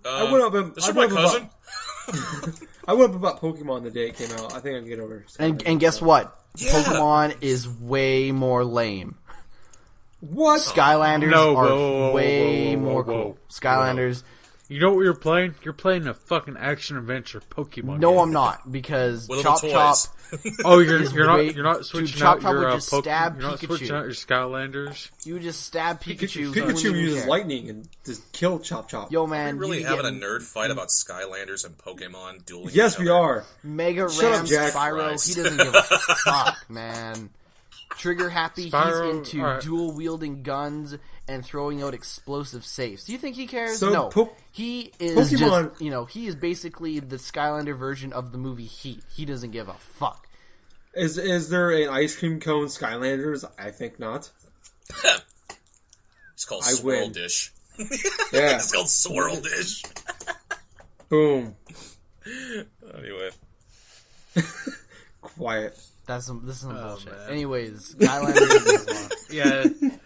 I went up and
this is my cousin?
I went up about Pokemon the day it came out. I think I can get over it.
And guess what?
Yeah.
Pokemon is way more lame.
What?
Skylanders
No,
are
whoa,
way
whoa, whoa,
more
whoa,
cool.
whoa.
Skylanders.
You know what you're playing? You're playing a fucking action adventure Pokemon.
No,
game.
I'm not because
With
Chop
little
Chop.
toys.
Oh,
is
you're
way-
not switching
Chop
out
Chop
your
would just stab
You're not switching
Pikachu.
out your Skylanders.
You just stab Pikachu.
Pikachu uses lightning and just kill Chop Chop.
Yo,
Are
man,
we really
you
having a
get
nerd fight about Skylanders and Pokemon dueling
Yes,
each
we
other?
are.
Mega
Shut
Ram
up, Jack.
Spyro.
Christ.
He doesn't give a fuck, man. Trigger happy.
Spyro,
He's into
alright.
dual wielding guns and throwing out explosive safes. Do you think he cares?
So,
No. He is
Pokemon-
just, he is basically the Skylander version of the movie Heat. He doesn't give a fuck.
Is there an ice cream cone Skylanders? I think not.
It's called
I
Swirl
win.
Dish.
Yeah.
It's called Swirl Dish.
Boom.
Anyway.
Quiet.
This is some bullshit.
man.
Anyways, Skylanders is one.
Yeah,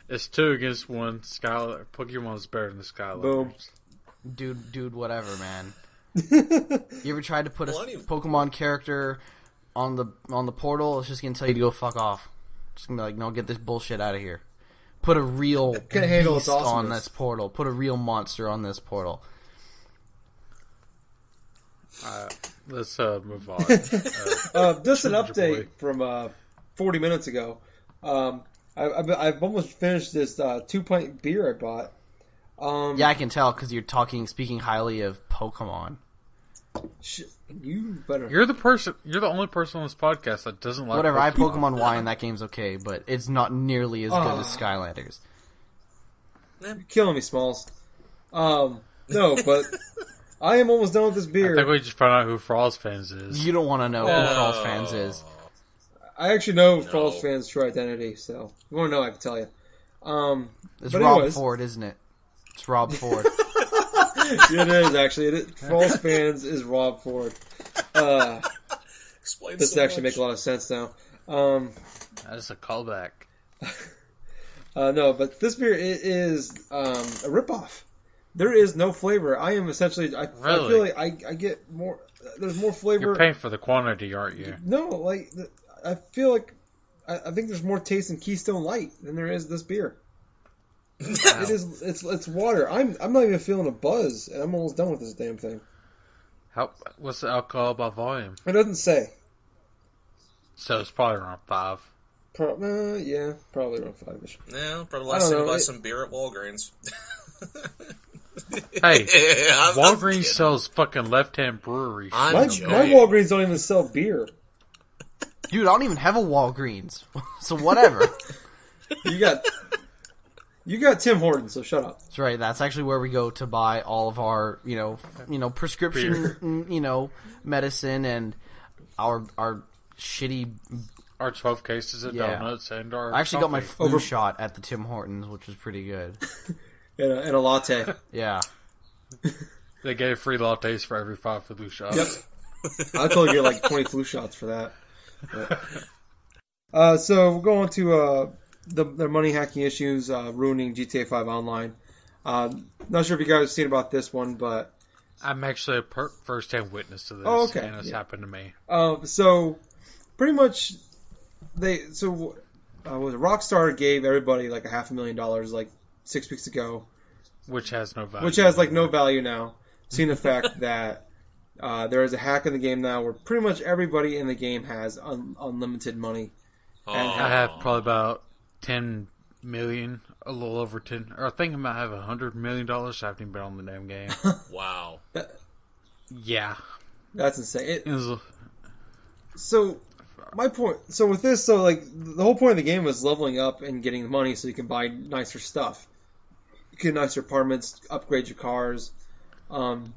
it's 2 against 1. Pokemon's better than the Skylanders.
Boom.
dude, whatever, man. You ever tried to put a Pokemon character on the portal? It's just gonna tell you to go fuck off. It's gonna be like, no, get this bullshit out of here. Put a real beast on this portal. Put a real monster on this portal.
Let's move on.
Just an update from 40 minutes ago. I've almost finished this 2-pint beer I bought.
Yeah, I can tell because you're speaking highly of Pokemon.
You better.
You're the only person on this podcast that doesn't like.
Whatever. I have Pokemon Y, and that game's okay, but it's not nearly as good as Skylanders.
You're killing me, Smalls. No, but I am almost done with this beer.
I think we just found out who Frost Fans is.
You don't want to know who Frost Fans is.
I actually know Frost Fans' true identity, so if you want to know, I can tell you.
It's Rob Ford, isn't it? It's Rob Ford.
It is, actually. Frost Fans is Rob Ford.
Explains
this
so
actually
much.
makes a lot of sense now.
That's a callback.
No, but this beer is a ripoff. There is no flavor. I am essentially. I feel like I get more. There's more flavor.
You're paying for the quantity, aren't you?
No, like I feel like I think there's more taste in Keystone Light than there is this beer.
Wow.
It is. It's water. I'm not even feeling a buzz, and I'm almost done with this damn thing.
What's the alcohol by volume?
It doesn't say.
So it's probably around 5.
Yeah, probably around 5-ish.
Yeah, probably last time to buy some beer at Walgreens.
Hey,
I'm
Walgreens sells fucking Left Hand Brewery.
My Walgreens don't even sell beer.
Dude, I don't even have a Walgreens, so whatever.
You got Tim Hortons, so shut up.
That's right. That's actually where we go to buy all of our, prescription, medicine and our shitty.
Our 12 cases of donuts and our.
I actually got my
coffee.
flu shot at the Tim Hortons, which was pretty good.
And a latte.
Yeah.
They gave free lattes for every 5 flu shots.
Yep. I told you like 20 flu shots for that. But, so we're going to their money hacking issues ruining GTA 5 Online. Not sure if you guys have seen about this one, but
I'm actually a first-hand witness to this.
Oh, okay.
And it's happened to me.
So pretty much Rockstar gave everybody like $500,000 like 6 weeks ago,
which has no value.
Which has like no value now. Seeing the fact that there is a hack in the game now where pretty much everybody in the game has unlimited money. And
I have probably about 10 million, a little over 10, or I think I might have $100 million. I haven't even been on the damn game.
Wow.
Yeah.
That's insane.
So,
my point, with this, the whole point of the game was leveling up and getting the money so you can buy nicer stuff. You get nicer apartments, upgrade your cars. And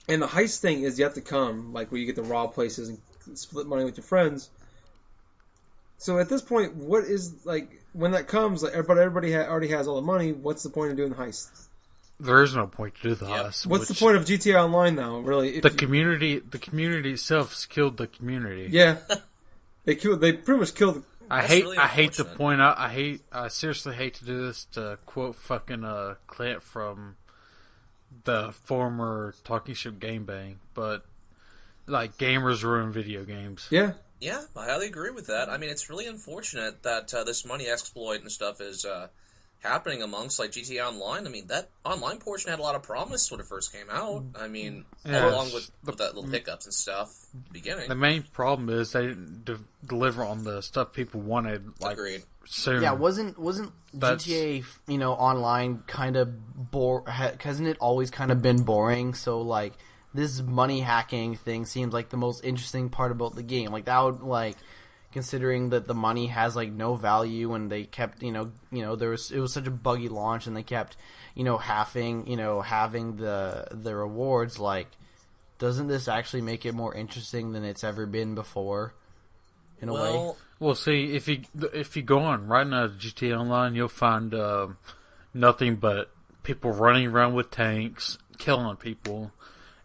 the heist thing is yet to come, like where you get to rob places and split money with your friends. So at this point, what is, like, when that comes, like, everybody already has all the money, what's the point of doing the heist?
There is no point to do the heist.
What's the point of GTA Online now, really?
The community itself has killed the community.
Yeah. They pretty much killed.
I hate to point out. I seriously hate to do this. To quote fucking Clint from the former Talking Ship Game Bang, but like gamers ruin video games.
Yeah.
Yeah, I highly agree with that. I mean, it's really unfortunate that this money exploit and stuff is happening amongst like GTA Online. I mean, that online portion had a lot of promise when it first came out. I mean, along with that little hiccups and stuff at the beginning.
The main problem is they didn't deliver on the stuff people wanted. Like,
agreed.
Soon.
Yeah, wasn't GTA Online kind of hasn't it always kind of been boring? So like this money hacking thing seems like the most interesting part about the game. Like that would considering that the money has like no value and they kept it was such a buggy launch and they kept having the rewards. Like, doesn't this actually make it more interesting than it's ever been before? In a way.
Well, see, if you go on right now to GTA Online, you'll find nothing but people running around with tanks, killing people,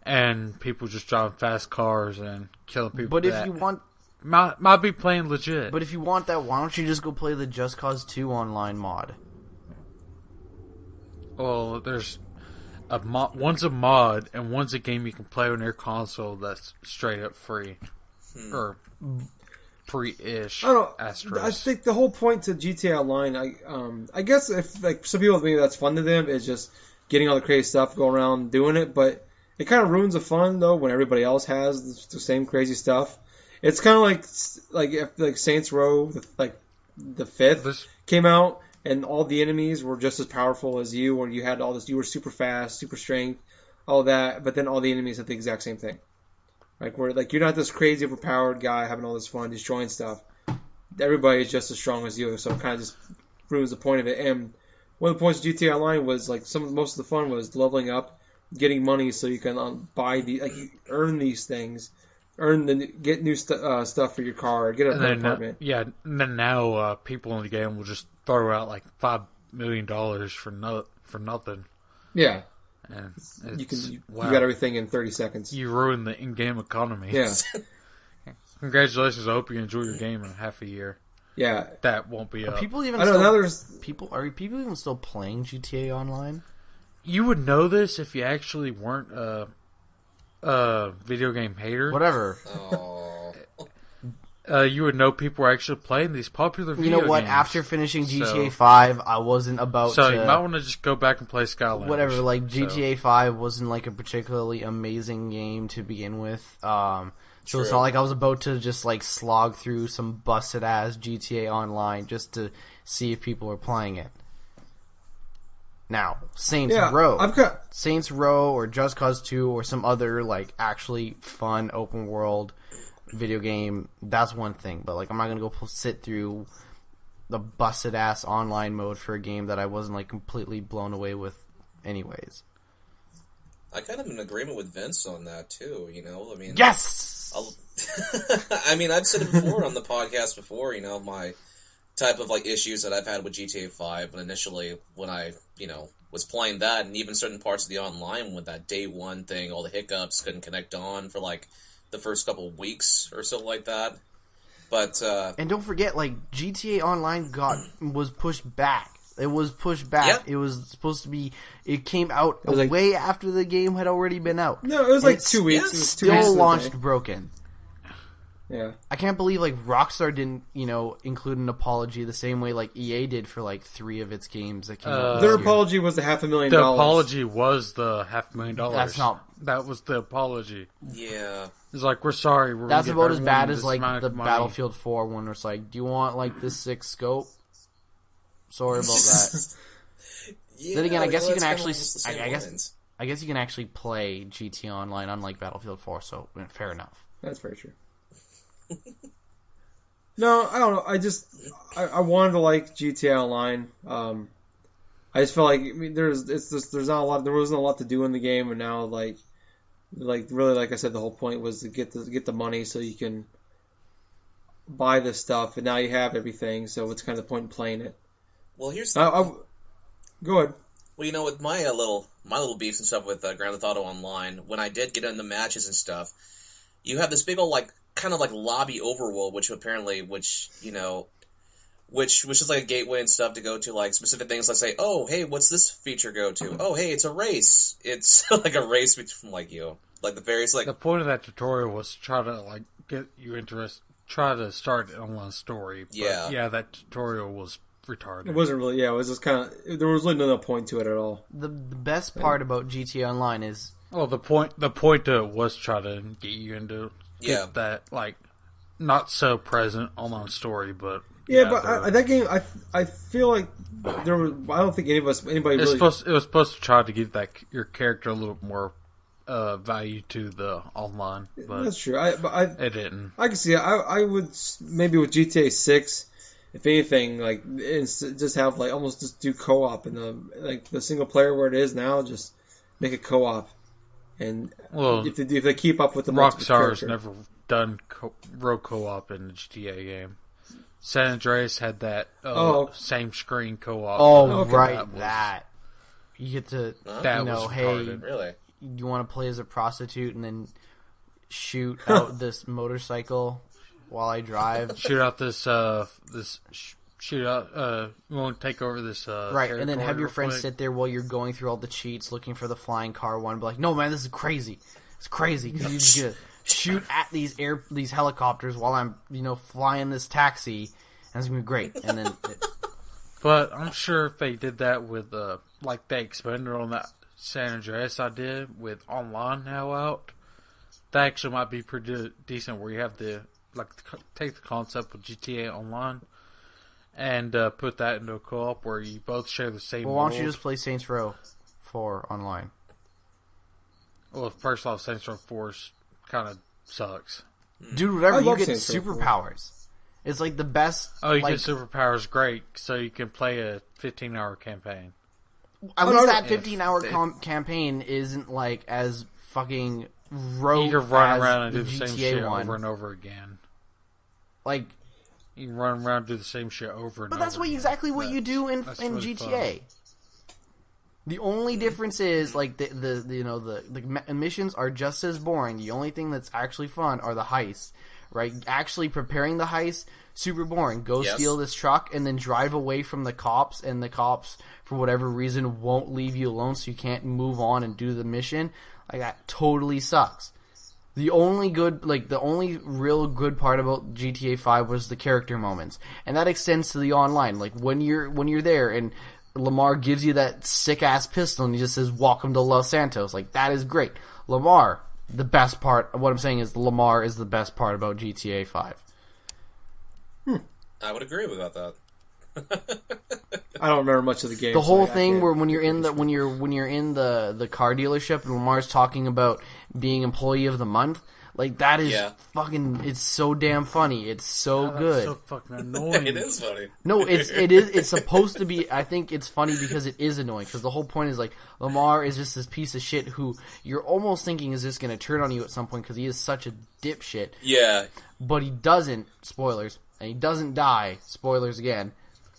and people just driving fast cars and killing people.
But if you want,
might be playing legit.
But if you want that, why don't you just go play the Just Cause 2 online mod?
Well, there's one's a mod and one's a game you can play on your console that's straight up free or free-ish.
I don't know.
Asterisk.
I think the whole point to GTA Online, I guess if like some people maybe that's fun to them is just getting all the crazy stuff, going around doing it, but it kind of ruins the fun though when everybody else has the same crazy stuff. It's kind of like if like Saints Row, the fifth came out and all the enemies were just as powerful as you, or you had all this, you were super fast, super strength, all that, but then all the enemies had the exact same thing. Like where like you're not this crazy overpowered guy having all this fun destroying stuff. Everybody is just as strong as you, so it kind of just ruins the point of it. And one of the points of GTA Online was like most of the fun was leveling up, getting money so you can buy you earn these things, get new stuff for your car, get an apartment.
And then now people in the game will just throw out like $5 million for nothing.
Yeah.
And
you got everything in 30 seconds.
You ruin the in-game economy.
Yeah.
Congratulations. I hope you enjoy your game in half a year.
Yeah.
That won't be up.
Are people even even still playing GTA Online?
You would know this if you actually weren't a video game hater.
Whatever.
You would know people were actually playing these popular video games.
You know what? After finishing GTA 5, I wasn't about to...
So you might want to just go back and play Skylanders.
Whatever, like GTA 5 wasn't like a particularly amazing game to begin with. So it's not like I was about to just like slog through some busted ass GTA Online just to see if people were playing it. Now, Saints Row or Just Cause 2 or some other like actually fun open world video game, that's one thing, but like I'm not gonna go sit through the busted ass online mode for a game that I wasn't like completely blown away with anyways.
I kind of am in agreement with Vince on that too, you know, I mean...
Yes!
I mean, I've said it before on the podcast before, you know, my type of like issues that I've had with GTA 5, and initially when I, you know, was playing that, and even certain parts of the online with that day one thing, all the hiccups, couldn't connect on for like the first couple of weeks or so like that. But
and don't forget, like GTA Online was pushed back. It was pushed back.
Yep.
It was supposed to be. It came out
like,
way after the game had already been out.
No, it was like 2 weeks. It was 2 weeks
still launched broken.
Yeah,
I can't believe like Rockstar didn't, you know, include an apology the same way like EA did for like 3 of its games that came out.
Their apology was the $500,000.
The apology was the $500,000.
That's not.
That was the apology.
yeah,
It's like, we're sorry.
That's about as bad as
this
like
amount
the
of money.
Battlefield 4 one where it's like, do you want like this 6 scope? Sorry about that.
yeah.
Then again, I guess you can
that's
actually.
kinda almost the same lines.
I guess you can actually play GT Online unlike Battlefield 4. So fair enough.
That's very true. No, I don't know. I wanted to like GTA Online. I just felt like there wasn't a lot to do in the game, and now like really, like I said, the whole point was to get the money so you can buy this stuff, and now you have everything. So what's kind of the point in playing it?
Well, here's
Go ahead.
Well, you know, with my little beefs and stuff with Grand Theft Auto Online, when I did get into matches and stuff, you have this big old like kind of like lobby overworld, which you know, which is like a gateway and stuff to go to like specific things. Like say, oh, hey, what's this feature go to? Oh, hey, it's a race. It's like a race between like the various like.
The point of that tutorial was to try to like get you interested, try to start an online story. But yeah, that tutorial was retarded.
It wasn't really. Yeah, it was just kind of. There was really no point to it at all.
The best part about GTA Online is.
Well, the point to it was try to get you into that like not so present online story, but
that game I feel like there was. I don't think anybody really.
It was supposed to try to give your character a little more value to the online, but
that's true.
It didn't.
I can see it. I would maybe with GTA 6. If anything, like just have like almost just do co-op in the single player where it is now, just make it co-op. And if they keep up with the
Rockstar's never done road co-op in the GTA game. San Andreas had that same screen co-op.
Oh, right, that you get to
hey,
really?
You want to play as a prostitute and then shoot out this motorcycle while I drive.
Shoot out this shoot out, we want to take over this
right, and then have your
real
friends
quick.
sit there while you're going through all the cheats, looking for the flying car one. Be like, no, man, this is crazy. It's crazy because you just get shoot at these helicopters while I'm flying this taxi, and it's gonna be great. And then,
But I'm sure if they did that with like they expanded on that San Andreas idea with online now out, that actually might be pretty decent. Where you have take the concept of GTA Online and put that into a co-op where you both share the same.
well, why don't you
world.
just play Saints Row 4 online?
Well, first off, Saints Row 4 kind of sucks.
Dude, whatever,
I
you
love
get
Saints Row 4.
superpowers. It's like the best.
Oh, you
like,
get superpowers, great. So you can play a 15-hour campaign.
At
Oh,
least
no,
that
no.
15-hour campaign isn't like as fucking rogue
You can run
as
around and
the
do the same
GTA
shit
one.
over and over again.
Like,
You can run around and do the same shit over and
but
over.
that's
again.
exactly what you do in
That's really
GTA.
fun.
The only difference is like the missions are just as boring. The only thing that's actually fun are the heists, right? Actually preparing the heist, super boring. Go
Yes.
steal this truck and then drive away from the cops, and the cops for whatever reason won't leave you alone, so you can't move on and do the mission. Like that totally sucks. The only real good part about GTA 5 was the character moments, and that extends to the online. Like when you're there and Lamar gives you that sick ass pistol and he just says "Welcome to Los Santos." Like that is great. Lamar, the best part. What I'm saying is Lamar is the best part about GTA 5.
I would agree with that.
I don't remember much of the game.
The
so
whole
I
thing
can't-
where when you're in the car dealership and Lamar's talking about being employee of the month, like that is
Yeah.
fucking. It's so damn funny. It's so
That's
good.
so fucking annoying.
It is funny.
No, it's supposed to be. I think it's funny because it is annoying. Because the whole point is like Lamar is just this piece of shit who you're almost thinking is just going to turn on you at some point because he is such a dipshit.
Yeah.
But he doesn't. Spoilers. And he doesn't die. Spoilers again.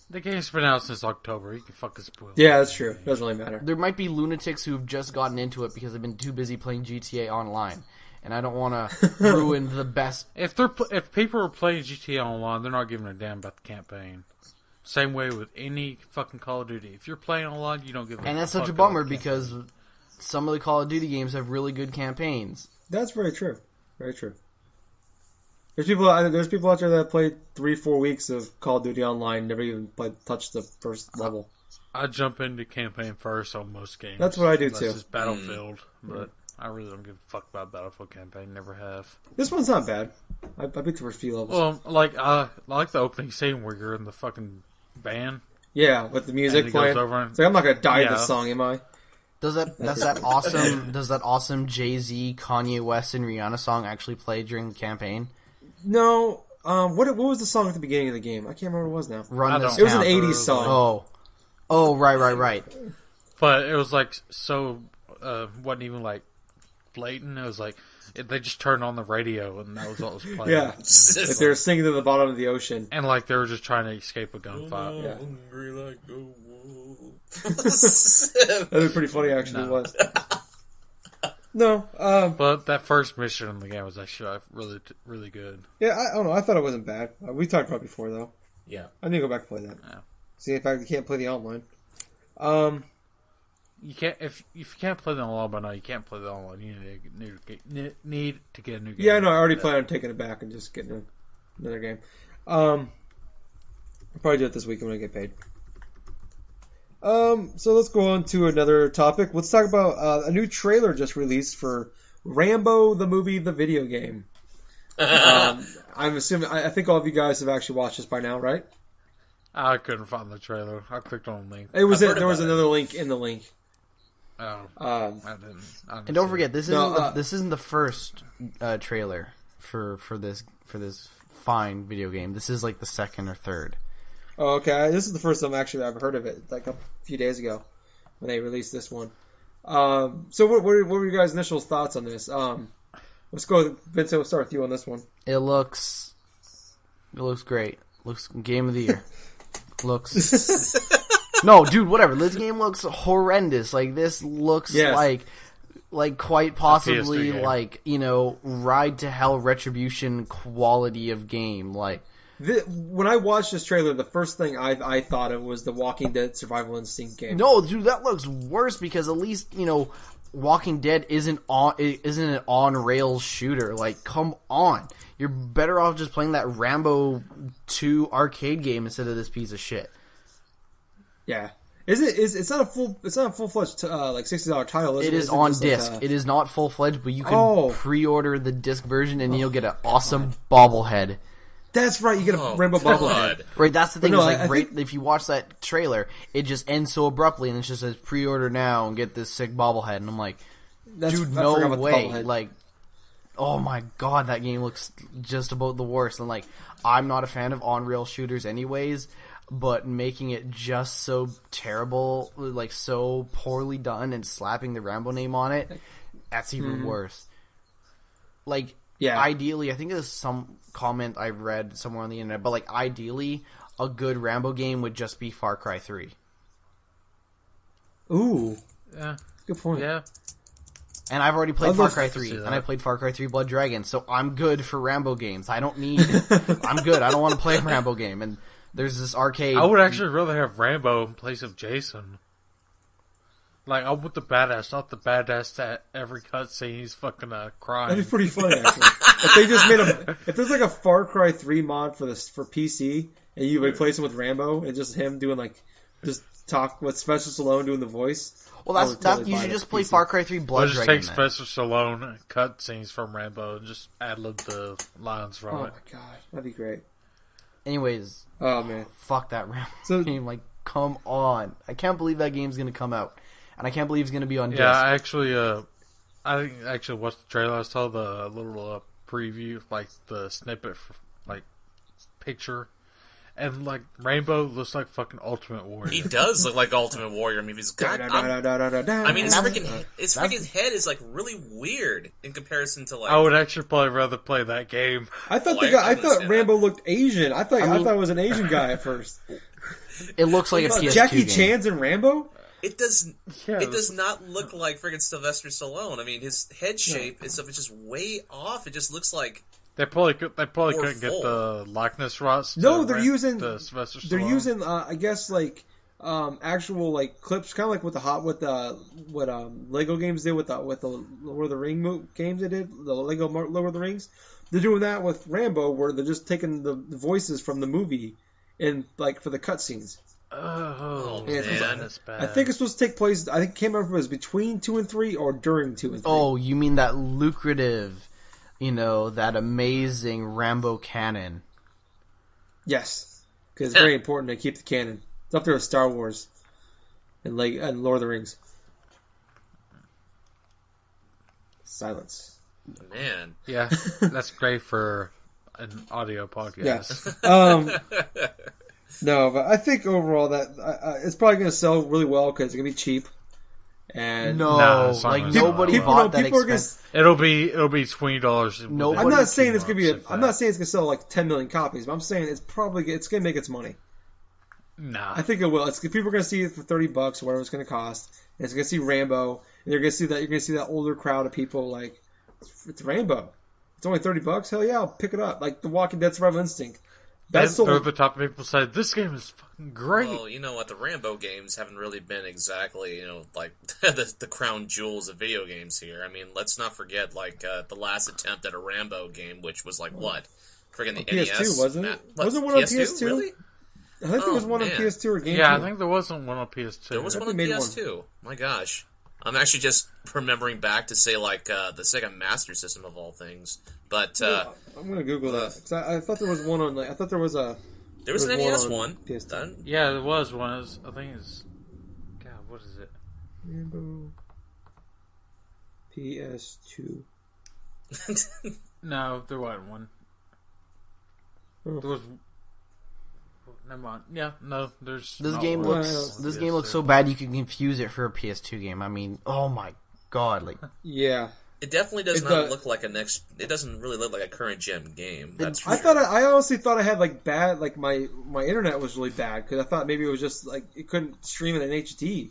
The game's been out since October. You can fucking spoil it.
Yeah, that's true. Doesn't really matter.
There might be lunatics who've just gotten into it because they've been too busy playing GTA Online, and I don't want to ruin the best.
If people are playing GTA Online, they're not giving a damn about the campaign. Same way with any fucking Call of Duty. If you're playing online, you don't give a
And that's such a
fuck
bummer
about the
because some of the Call of Duty games have really good campaigns.
That's very true. Very true. There's people out there that played 3-4 weeks of Call of Duty Online, never even touched the first level.
I jump into campaign first on most games.
That's what I do,
unless
too.
It's Battlefield, but I really don't give a fuck about Battlefield campaign. Never have.
This one's not bad. I beat the first few levels.
Well, I like the opening scene where you're in the fucking band.
Yeah, with the music
And he
playing.
goes over and-
It's like, I'm not gonna die to
Yeah.
this song, am I?
Does that awesome Jay-Z, Kanye West, and Rihanna song actually play during the campaign?
No. What was the song at the beginning of the game? I can't remember what it was now.
Run this
It was an
town.
80s song.
Oh, right.
But it was like wasn't even like blatant. It was like they just turned on the radio and that was what was playing.
Yeah. Like they were singing to the bottom of the ocean.
And like they were just trying to escape a gunfight.
Yeah.
Hungry like a wolf.
That was pretty funny, actually. It was. No.
But that first mission in the game was actually really, really good.
Yeah, I don't know. I thought it wasn't bad. We talked about it before, though.
Yeah.
I need to go back and play that.
Yeah.
See, in fact, you can't play the online.
You can't if you can't play the online by now. You can't play the online. You need to get a new game.
Yeah, I know. I already plan on taking it back and just getting another game. I'll probably do it this weekend when I get paid. So let's go on to another topic. Let's talk about a new trailer just released for Rambo the movie, the video game. I'm assuming. I think all of you guys have actually watched this by now, right?
I couldn't find the trailer. I clicked on the link.
It was
I've heard
there was
about it.
another link in the link.
Oh, I didn't
And don't
see
forget,
it.
this isn't the first trailer for this fine video game. This is like the second or third.
Oh, okay. This is the first time actually I've heard of it. Like a few days ago when they released this one. So what were your guys' initial thoughts on this? Let's go, Vincent. We'll start with you on this one.
It looks great. Looks game of the year. Looks no, dude. Whatever. This game looks horrendous. Like this looks
Yes.
like quite possibly
PS3 game.
like Ride to Hell Retribution quality of game. Like
When I watched this trailer, the first thing I thought of was the Walking Dead Survival Instinct game.
No, dude, that looks worse because at least, Walking Dead isn't an on rails shooter. Like, come on. You're better off just playing that Rambo 2 arcade game instead of this piece of shit.
Yeah. It's not a full-fledged like $60 title.
It is on disc. It is not full-fledged, but you can pre-order the disc version and you'll get an awesome bobblehead.
That's right, you get a Rambo bobblehead.
Right, that's the thing. If you watch that trailer, it just ends so abruptly, and it just says pre-order now and get this sick bobblehead. And I'm like, dude, no way! Like, oh my god, that game looks just about the worst. And like, I'm not a fan of on-rail shooters, anyways. But making it just so terrible, like so poorly done, and slapping the Rambo name on it, that's even worse. Like. Yeah. Ideally, I think there's some comment I read somewhere on the internet, but like ideally, a good Rambo game would just be Far Cry 3.
Ooh.
Yeah.
Good point.
Yeah.
And I've already played Far Cry 3, and I played Far Cry 3 Blood Dragon, so I'm good for Rambo games. I don't need... I'm good. I don't want to play a Rambo game. And there's this arcade...
I would actually rather have Rambo in place of Jason. Like, I want the badass, not the badass that every cutscene he's fucking crying.
That'd be pretty funny, actually. If they just made if there's like a Far Cry 3 mod for PC, and you replace him with Rambo, and just him doing just talk with Sylvester Stallone doing the voice.
Well, you should just play Far Cry 3 Blood Dragon.
Just take Sylvester Stallone cutscenes from Rambo and just ad-lib the lines from it.
Oh my god, that'd be great.
Anyways,
oh man,
fuck that Rambo game. Like, come on, I can't believe that game's gonna come out. And I can't believe it's going to be on disc.
Yeah, I actually watched the trailer. I saw the little preview, like the snippet, picture. And, Rainbow looks like fucking Ultimate Warrior.
He does look like Ultimate Warrior. I mean, he's got... I mean, his freaking head is, really weird in comparison to,
I would actually probably rather play that game.
I thought Rambo looked Asian. I thought it was an Asian guy at first.
It looks like a PS2
Jackie
game.
Chan's in Rambo?
It does not look like friggin' Sylvester Stallone. I mean, his head shape and stuff is just way off. It just looks like
they probably couldn't get the likeness rights.
No, they're using
Sylvester Stallone.
They're using I guess actual clips, kind of like what Lego games did with the Lord of the Ring games they did, the Lego Lord of the Rings. They're doing that with Rambo, where they're just taking the voices from the movie and for the cutscenes.
Oh,
man,
that's bad.
I think it's supposed to take place. I think it came out if it was between 2 and 3 or during 2 and 3.
Oh, you mean that lucrative, that amazing Rambo canon?
Yes, because it's very important to keep the canon. It's up there with Star Wars and Lord of the Rings. Silence.
Man,
yeah, that's great for an audio podcast.
Yes. No, but I think overall that it's probably going to sell really well because it's going to be cheap. And
nobody bought that expensive.
It'll be $20.
No,
I'm not saying it's going to be. I'm not saying it's going to sell 10 million copies, but I'm saying it's going to make its money.
Nah,
I think it will. People are going to see it for $30 or whatever it's going to cost, and it's going to see Rambo, and you're going to see that. You're going to see that older crowd of people it's Rambo. It's only $30. Hell yeah, I'll pick it up. Like the Walking Dead Survival Instinct.
They're the top of people say this game is fucking great.
Well, you know what? The Rambo games haven't really been exactly, the crown jewels of video games here. I mean, let's not forget, the last attempt at a Rambo game, which was what? Friggin' the NES?
PS2, wasn't it? Wasn't one on PS2?
Really?
I think there was one on PS2 or GameCube.
Yeah, I think there wasn't one on PS2.
There was one on PS2. My gosh. I'm actually just remembering back to say, the Sega Master System of all things. But,
I'm going to Google that. 'Cause I thought there was one on, I thought there was a...
There was an NES one.
Yeah, there was one. I think it's... God, what is it?
Rambo... PS2.
No, there wasn't one.
Oh.
There was... Never mind. Yeah, no, there's...
This game looks so bad you can confuse it for a PS2 game. I mean, oh my god,
Yeah.
It definitely does not look like it doesn't really look like a current gen game. That's for sure.
I honestly thought I had bad, my internet was really bad because I thought maybe it was just it couldn't stream it in HD.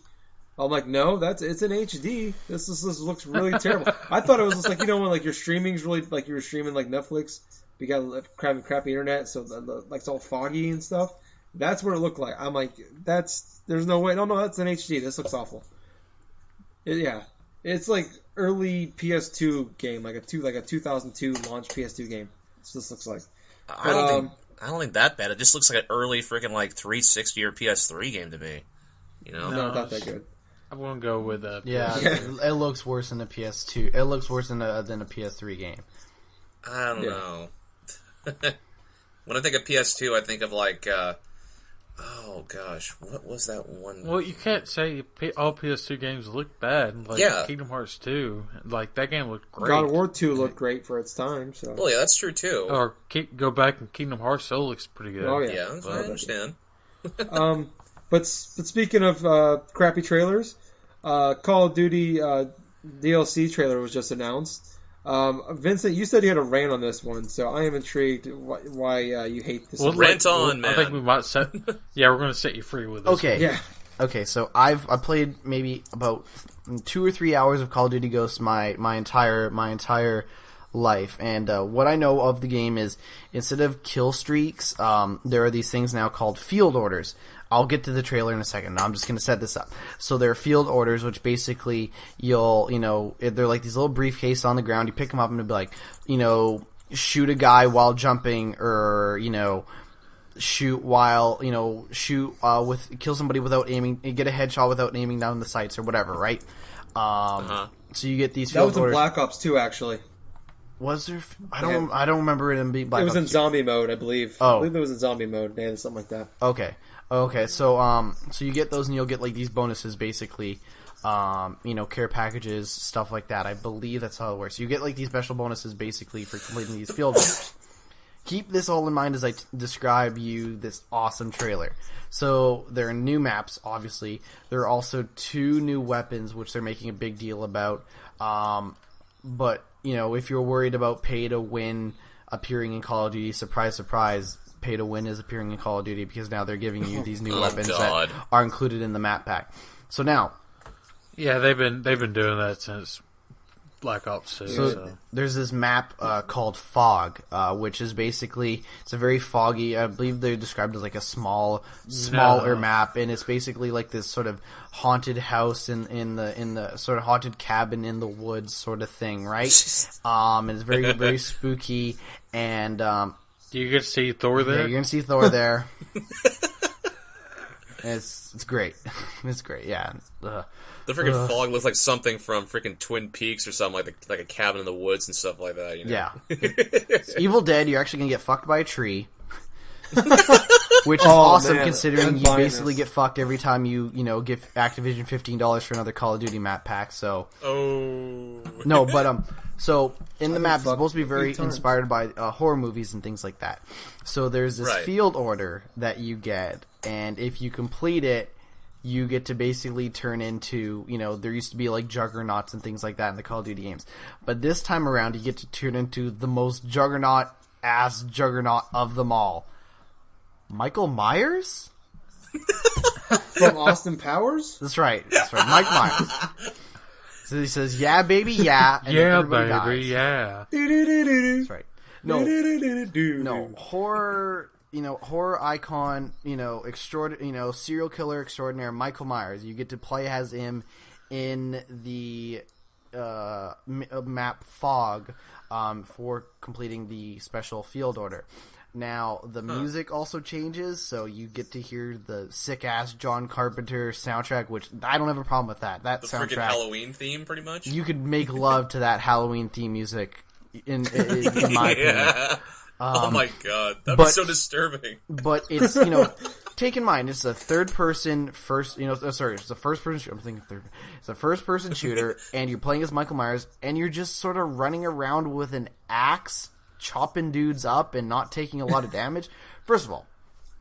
I'm like, no, it's in HD. This looks really terrible. I thought it was just when you're streaming's really you were streaming Netflix We got crappy internet, so like it's all foggy and stuff. That's what it looked like. I'm like, there's no way. No, that's an HD. This looks awful. It's like early PS2 game, like a 2002 launch PS2 game. That's what this looks like.
I don't think that bad. It just looks like an early freaking like 360 or PS3 game to me. You know?
No, not that good.
I'm gonna go with
it looks worse than a PS2. It looks worse than a PS3 game.
I don't know. When I think of PS2, I think of like, oh gosh, what was that one?
Well, you can't say all PS2 games look bad. Like Kingdom Hearts 2, like that game looked great.
God of War 2 looked great for its time. So.
Well, yeah, that's true too.
Or go back and Kingdom Hearts still looks pretty good.
Oh yeah,
I understand.
But speaking of crappy trailers, Call of Duty DLC trailer was just announced. Vincent, you said you had a rant on this one, so I am intrigued why you hate this.
Well, rant on, man.
I think we might set. Yeah, we're going to set you free with this.
Okay.
One. Yeah.
Okay. So I played maybe about 2 or 3 hours of Call of Duty Ghosts my entire life, and what I know of the game is instead of kill streaks, there are these things now called field orders. I'll get to the trailer in a second. I'm just going to set this up. So there are field orders, which basically they're like these little briefcases on the ground. You pick them up and it'll be like, shoot a guy while jumping, or, shoot kill somebody without aiming, get a headshot without aiming down the sights or whatever, right? So you get these field orders.
That was in Black Ops 2, actually.
Was there? I don't remember it in Black Ops 2.
It was in zombie mode, I believe.
Oh.
I believe it was in zombie mode, man, something like that.
Okay, so you get those and you'll get like these bonuses basically, care packages, stuff like that. I believe that's how it works. You get like these special bonuses basically for completing these field orders. Keep this all in mind as I describe you this awesome trailer. So there are new maps, obviously. There are also 2 new weapons which they're making a big deal about. But if you're worried about pay to win appearing in Call of Duty, surprise, surprise. Pay to win is appearing in Call of Duty because now they're giving you these new weapons that are included in the map pack. So now,
yeah, they've been doing that since Black Ops 2. So
there's this map called Fog, which is basically it's a very foggy. I believe they're described as like a smaller map, and it's basically like this sort of haunted house in the sort of haunted cabin in the woods sort of thing, right? And it's very very spooky and.
Do you get to see Thor there?
Yeah, you're gonna see Thor there. It's great. It's great. Yeah.
The freaking fog looks like something from freaking Twin Peaks or something, like a cabin in the woods and stuff like that.
Yeah. Evil Dead. You're actually gonna get fucked by a tree, which is awesome considering you basically get fucked every time you give Activision $15 for another Call of Duty map pack. So.
Oh.
No, but So in the map, it's supposed to be very inspired by horror movies and things like that. So there's this field order that you get, and if you complete it, you get to basically turn into, there used to be like juggernauts and things like that in the Call of Duty games. But this time around, you get to turn into the most juggernaut of them all. Michael Myers?
From Austin Powers?
That's right. Mike Myers. So he says, "Yeah, baby, yeah." And
yeah,
baby,
dies. Yeah.
That's right. No horror. Horror icon. Serial killer extraordinaire Michael Myers. You get to play as him in the map Fog for completing the special field order. Now, the music also changes, so you get to hear the sick-ass John Carpenter soundtrack, which I don't have a problem with that. That soundtrack...
The freaking Halloween theme, pretty much?
You could make love to that Halloween theme music, in my opinion.
Oh my god, that'd be so disturbing.
But it's, take in mind, it's a third-person it's a first-person... I'm thinking third... It's a first-person shooter, and you're playing as Michael Myers, and you're just sort of running around with an axe, chopping dudes up and not taking a lot of damage. First of all,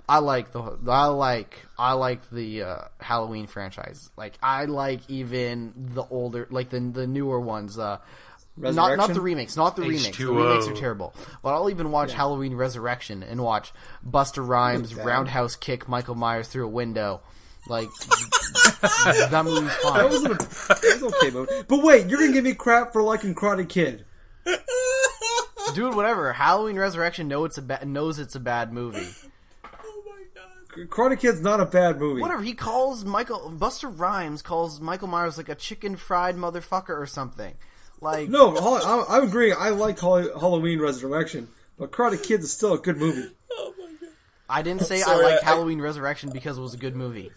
I like the Halloween franchise. Like I like even the older, like the newer ones. Not the remakes. Not the remakes. The remakes are terrible. But I'll even watch Halloween Resurrection and watch Busta Rhymes roundhouse kick Michael Myers through a window. Like that movie's fine.
That was okay movie. But wait, you're gonna give me crap for liking Karate Kid?
Dude, whatever. Halloween Resurrection knows it's a bad movie.
Oh my god.
Karate Kid's not a bad movie.
Whatever. Buster Rhymes calls Michael Myers like a chicken fried motherfucker or something. Like,
No, I'm agreeing. I like Halloween Resurrection, but Karate Kid is still a good movie.
Oh my god.
I didn't say
sorry,
I liked Halloween Resurrection because it was a good movie.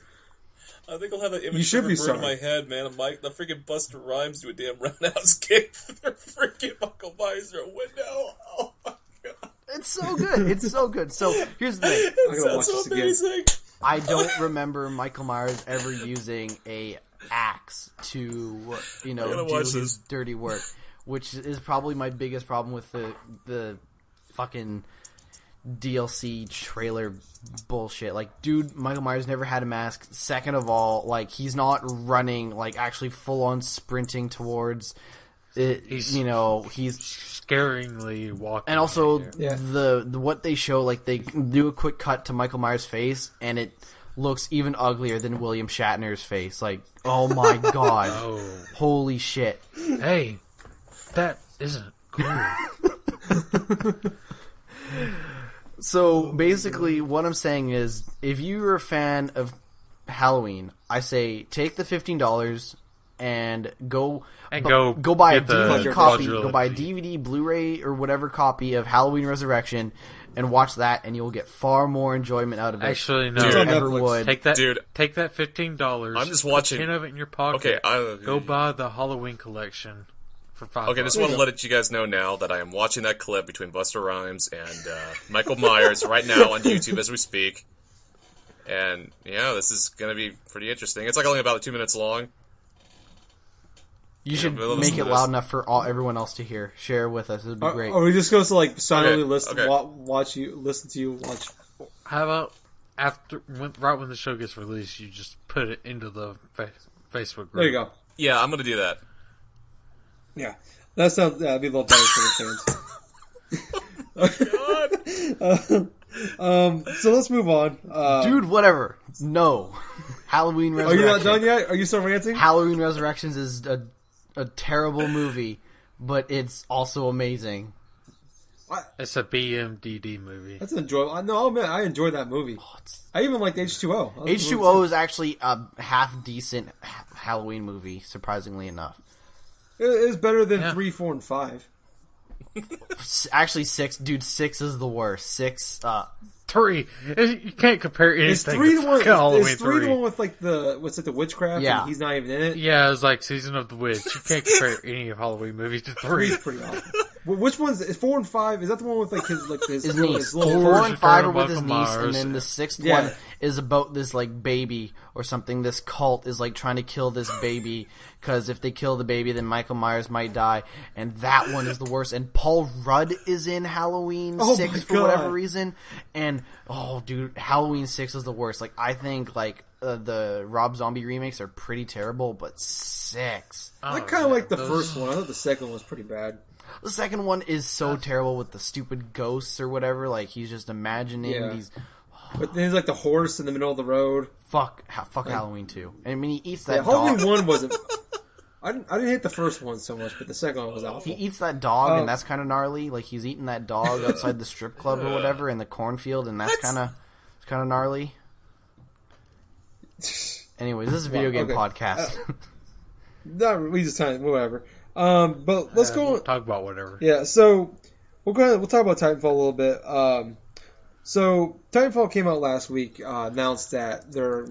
I think I'll have that
You
image
should be
burned in
sorry.
my head, man. Of Mike, the freaking Buster Rhymes do a damn roundhouse kick through freaking Michael Myers through a window. Oh my god.
It's so good. It's so good. So, here's the thing.
It
gotta watch
sounds so
this again.
amazing.
I don't remember Michael Myers ever using a axe to,
I gotta
do
watch
his
this.
dirty work, which is probably my biggest problem with the fucking DLC trailer bullshit. Like, dude, Michael Myers never had a mask. Second of all, like, he's not running, like, actually full on sprinting towards it.
He's
He's
scaringly walking.
and also
Yeah.
the what they show, like, they do a quick cut to Michael Myers' face, and it looks even uglier than William Shatner's face. Like, oh my god,
Oh,
holy shit!
hey, that isn't cool.
So basically, what I'm saying is, if you're a fan of Halloween, I say take the $15 and go buy a
get the
DVD copy,
quadrilogy.
go buy a DVD, Blu-ray, or whatever copy of Halloween Resurrection, and watch that, and you'll get far more enjoyment out of it.
Actually, no.
It's on
than you ever
Netflix.
would.
Take that,
Dude.
Take that $15.
I'm just watching-
Put 10 of it in your pocket.
Okay,
Go buy the Halloween collection for $5.
Okay, just want to let you guys know now that I am watching that clip between Buster Rhymes and Michael Myers right now on YouTube as we speak. And, yeah, this is going to be pretty interesting. It's like only about 2 minutes long.
You should
but listen
make
to
it
this.
loud enough for everyone else to hear. Share with us; it would be great.
Or we just go to like silently listen to you watch.
How about right when the show gets released, you just put it into the Facebook group?
There you go.
Yeah, I'm going to do that.
Yeah, that sounds. That'd be a little better for the fans. So let's move on.
Dude, whatever. No. Halloween
are
Resurrection.
you not done yet? Are you still ranting?
Halloween Resurrections is a terrible movie, but it's also amazing.
It's a BMDD movie.
That's enjoyable. No, I'll admit, I enjoyed that movie. I even liked H2O.
H2O is actually a half decent Halloween movie, surprisingly enough.
It is better than
Yeah.
3, 4, and 5.
Actually, 6. Dude, 6 is the worst. 6,
3. You can't compare
Is
anything
3
to
the one?
fucking Halloween
Is 3
3.
the one with like the witchcraft?
Yeah.
And he's not even in it.
Yeah, it was like Season of the Witch. You can't compare any of Halloween movies to 3.
3's pretty awful. Well, which one's is 4 and 5? Is that the one with like his
his niece.
little
4 and 5 are with his
Michael
niece, and
Myers.
then the 6th
Yeah.
one is about this like baby or something. This cult is like trying to kill this baby because if they kill the baby, then Michael Myers might die. And that one is the worst. And Paul Rudd is in Halloween
Oh
6
my
for
God.
whatever reason. And oh, dude, Halloween 6 is the worst. Like I think like the Rob Zombie remakes are pretty terrible, but 6.
I kind of like the first one. I thought the second one was pretty bad.
The second one is so terrible with the stupid ghosts or whatever. Like he's just imagining
Yeah.
these.
But then he's like the horse in the middle of the road.
Fuck Halloween 2. I mean, he eats that
Yeah, Halloween
dog.
1 wasn't. I didn't hate the first one so much, but the second one was
He
awful.
eats that dog,
Oh.
and that's kind of gnarly. Like he's eating that dog outside the strip club or whatever in the cornfield, and that's kind of gnarly. Anyways, this is a video game
okay.
podcast.
We just kind of whatever. But let's go.
Talk about whatever.
Yeah, so we'll talk about Titanfall a little bit. So Titanfall came out last week. Announced that their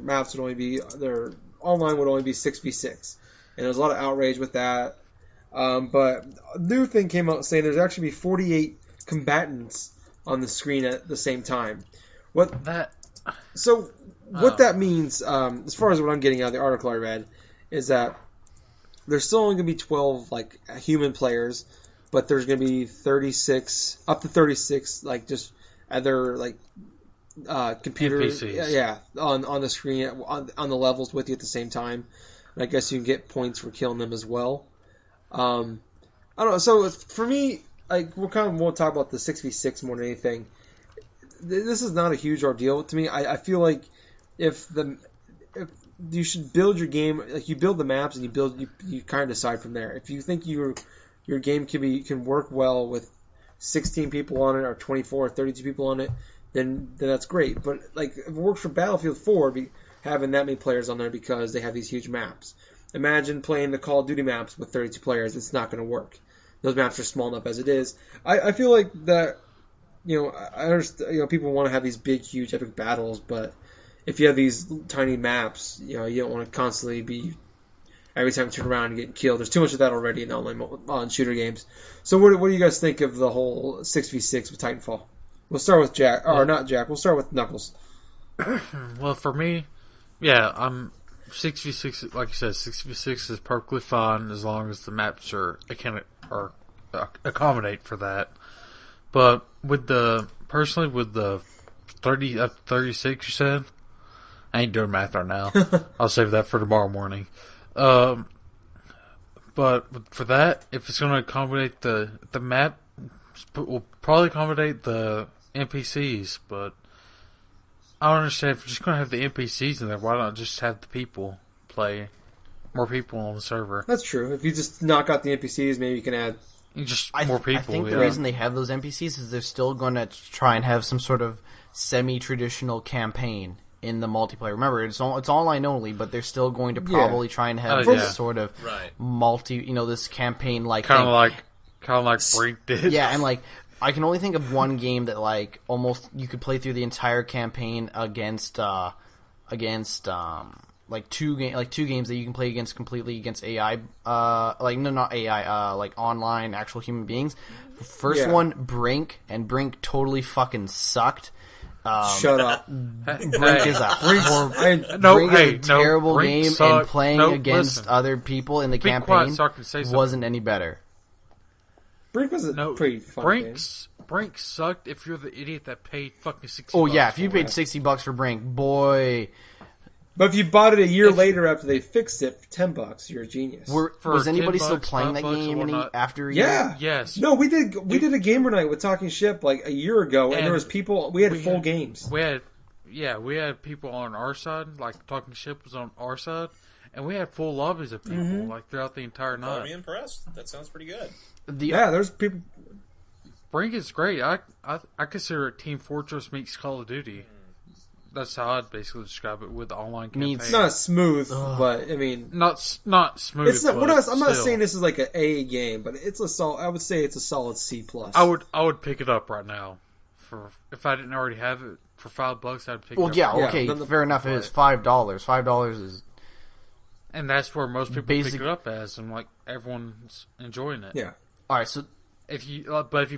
online would only be 6v6, and there's a lot of outrage with that. But a new thing came out saying there's actually be 48 combatants on the screen at the same time. What that means, as far as what I'm getting out of the article I read, is that there's still only going to be 12 like human players, but there's going to be 36 up to 36 like just other like computer
NPCs.
on the screen on the levels with you at the same time. And I guess you can get points for killing them as well. I don't know. So for me, like we'll talk about the 6v6 more than anything. This is not a huge ordeal to me. I feel like if you should build your game, like you build the maps and you kind of decide from there. If you think your game can work well with 16 people on it or 24 or 32 people on it, then that's great. But like if it works for Battlefield 4, having that many players on there because they have these huge maps. Imagine playing the Call of Duty maps with 32 players. It's not going to work. Those maps are small enough as it is. I feel like that, I understand, people want to have these big, huge, epic battles, but if you have these tiny maps, you don't want to constantly be, every time you turn around and get killed. There's too much of that already in online shooter games. So what do you guys think of the whole 6v6 with Titanfall? We'll start with Jack, or not Jack, we'll start with Knuckles.
Well, for me, yeah, 6v6, like you said, 6v6 is perfectly fine as long as the maps are accommodate for that. But with the 30 up to 36, you said, I ain't doing math right now. I'll save that for tomorrow morning. But for that, if it's going to accommodate the map, will probably accommodate the NPCs. But I don't understand, if you're just going to have the NPCs in there, why not just have the people play? More people on the server.
That's true. If you just knock out the NPCs, maybe you can add
more people.
I think the reason they have those NPCs is they're still going to try and have some sort of semi-traditional campaign in the multiplayer. Remember, it's online only, but they're still going to probably try and have this sort of this campaign like
kind of like Brink did.
Yeah, and like I can only think of one game that like almost you could play through the entire campaign against like two games that you can play completely against AI, not AI, like online actual human beings. First one, Brink, and Brink totally fucking sucked.
Shut up.
Brink is a terrible game, and playing against other people in the campaign wasn't any better.
Brink was pretty fun game.
Brink sucked if you're the idiot that paid fucking $60.
Oh yeah, if you paid $60 for Brink, boy.
But if you bought it a year later after they fixed it for $10, you're a genius.
Was anybody still playing that game after a year?
Yeah.
Yes.
No, we did a gamer night with Talking Ship like a year ago, and there was people. We had full games.
We had people on our side, like Talking Ship was on our side, and we had full lobbies of people like throughout the entire night.
I'm impressed. That sounds pretty good.
There's people.
Brink is great. I consider it Team Fortress meets Call of Duty. That's how I'd basically describe it with the online campaign.
It's not smooth, but I mean,
not smooth.
It's not, I'm not saying this is like an A game, but it's a solid. I would say it's a solid C+.
I would pick it up right now. If I didn't already have it for $5, I'd pick it up.
Well, yeah, okay, fair enough. It is $5. $5 is,
and that's where most people pick it up as, and like everyone's enjoying it.
Yeah.
All right, so
if you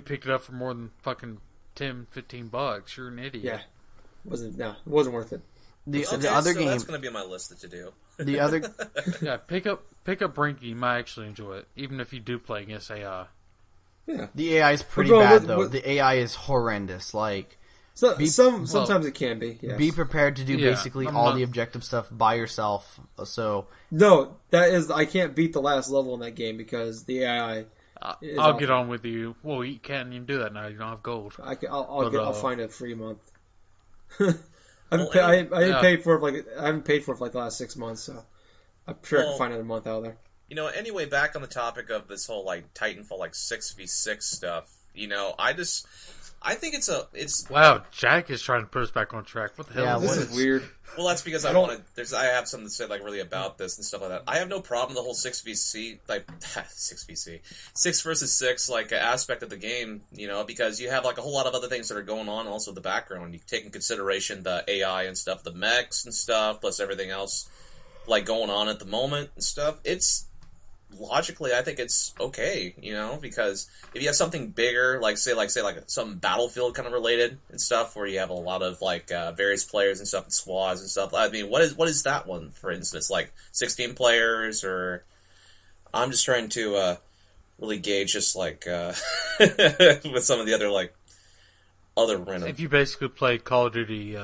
picked it up for more than fucking $10-15, you're an idiot.
Yeah. It wasn't worth it.
The other game
that's going to be on my list to do.
The other
pick up Brink. You might actually enjoy it, even if you do play against AI.
Yeah,
the AI is pretty bad though. The AI is horrendous. Like
sometimes it can be. Yes.
Be prepared to do basically all the objective stuff by yourself. So
no, I can't beat the last level in that game because the AI.
I'll get on with you. Well, you can't even do that now. You don't have gold.
I'll find a free month. I haven't paid for it for like the last 6 months, so I'm sure I can find another month out there.
Anyway, back on the topic of this whole like Titanfall like 6v6 stuff. I think it's
wow. Jack is trying to put us back on track. What the hell?
This is weird.
Well, that's because I have something to say like really about this and stuff like that. I have no problem with the whole 6v6 like 6 versus 6 like aspect of the game, because you have like a whole lot of other things that are going on also in the background. You take in consideration the AI and stuff, the mechs and stuff, plus everything else like going on at the moment and stuff. It's logically, I think it's okay, because if you have something bigger, like say some Battlefield kind of related and stuff, where you have a lot of like various players and stuff and squads and stuff. I mean, what is that one, for instance? Like 16 players, or I'm just trying to really gauge just like with some of the other like other random.
If you basically play Call of Duty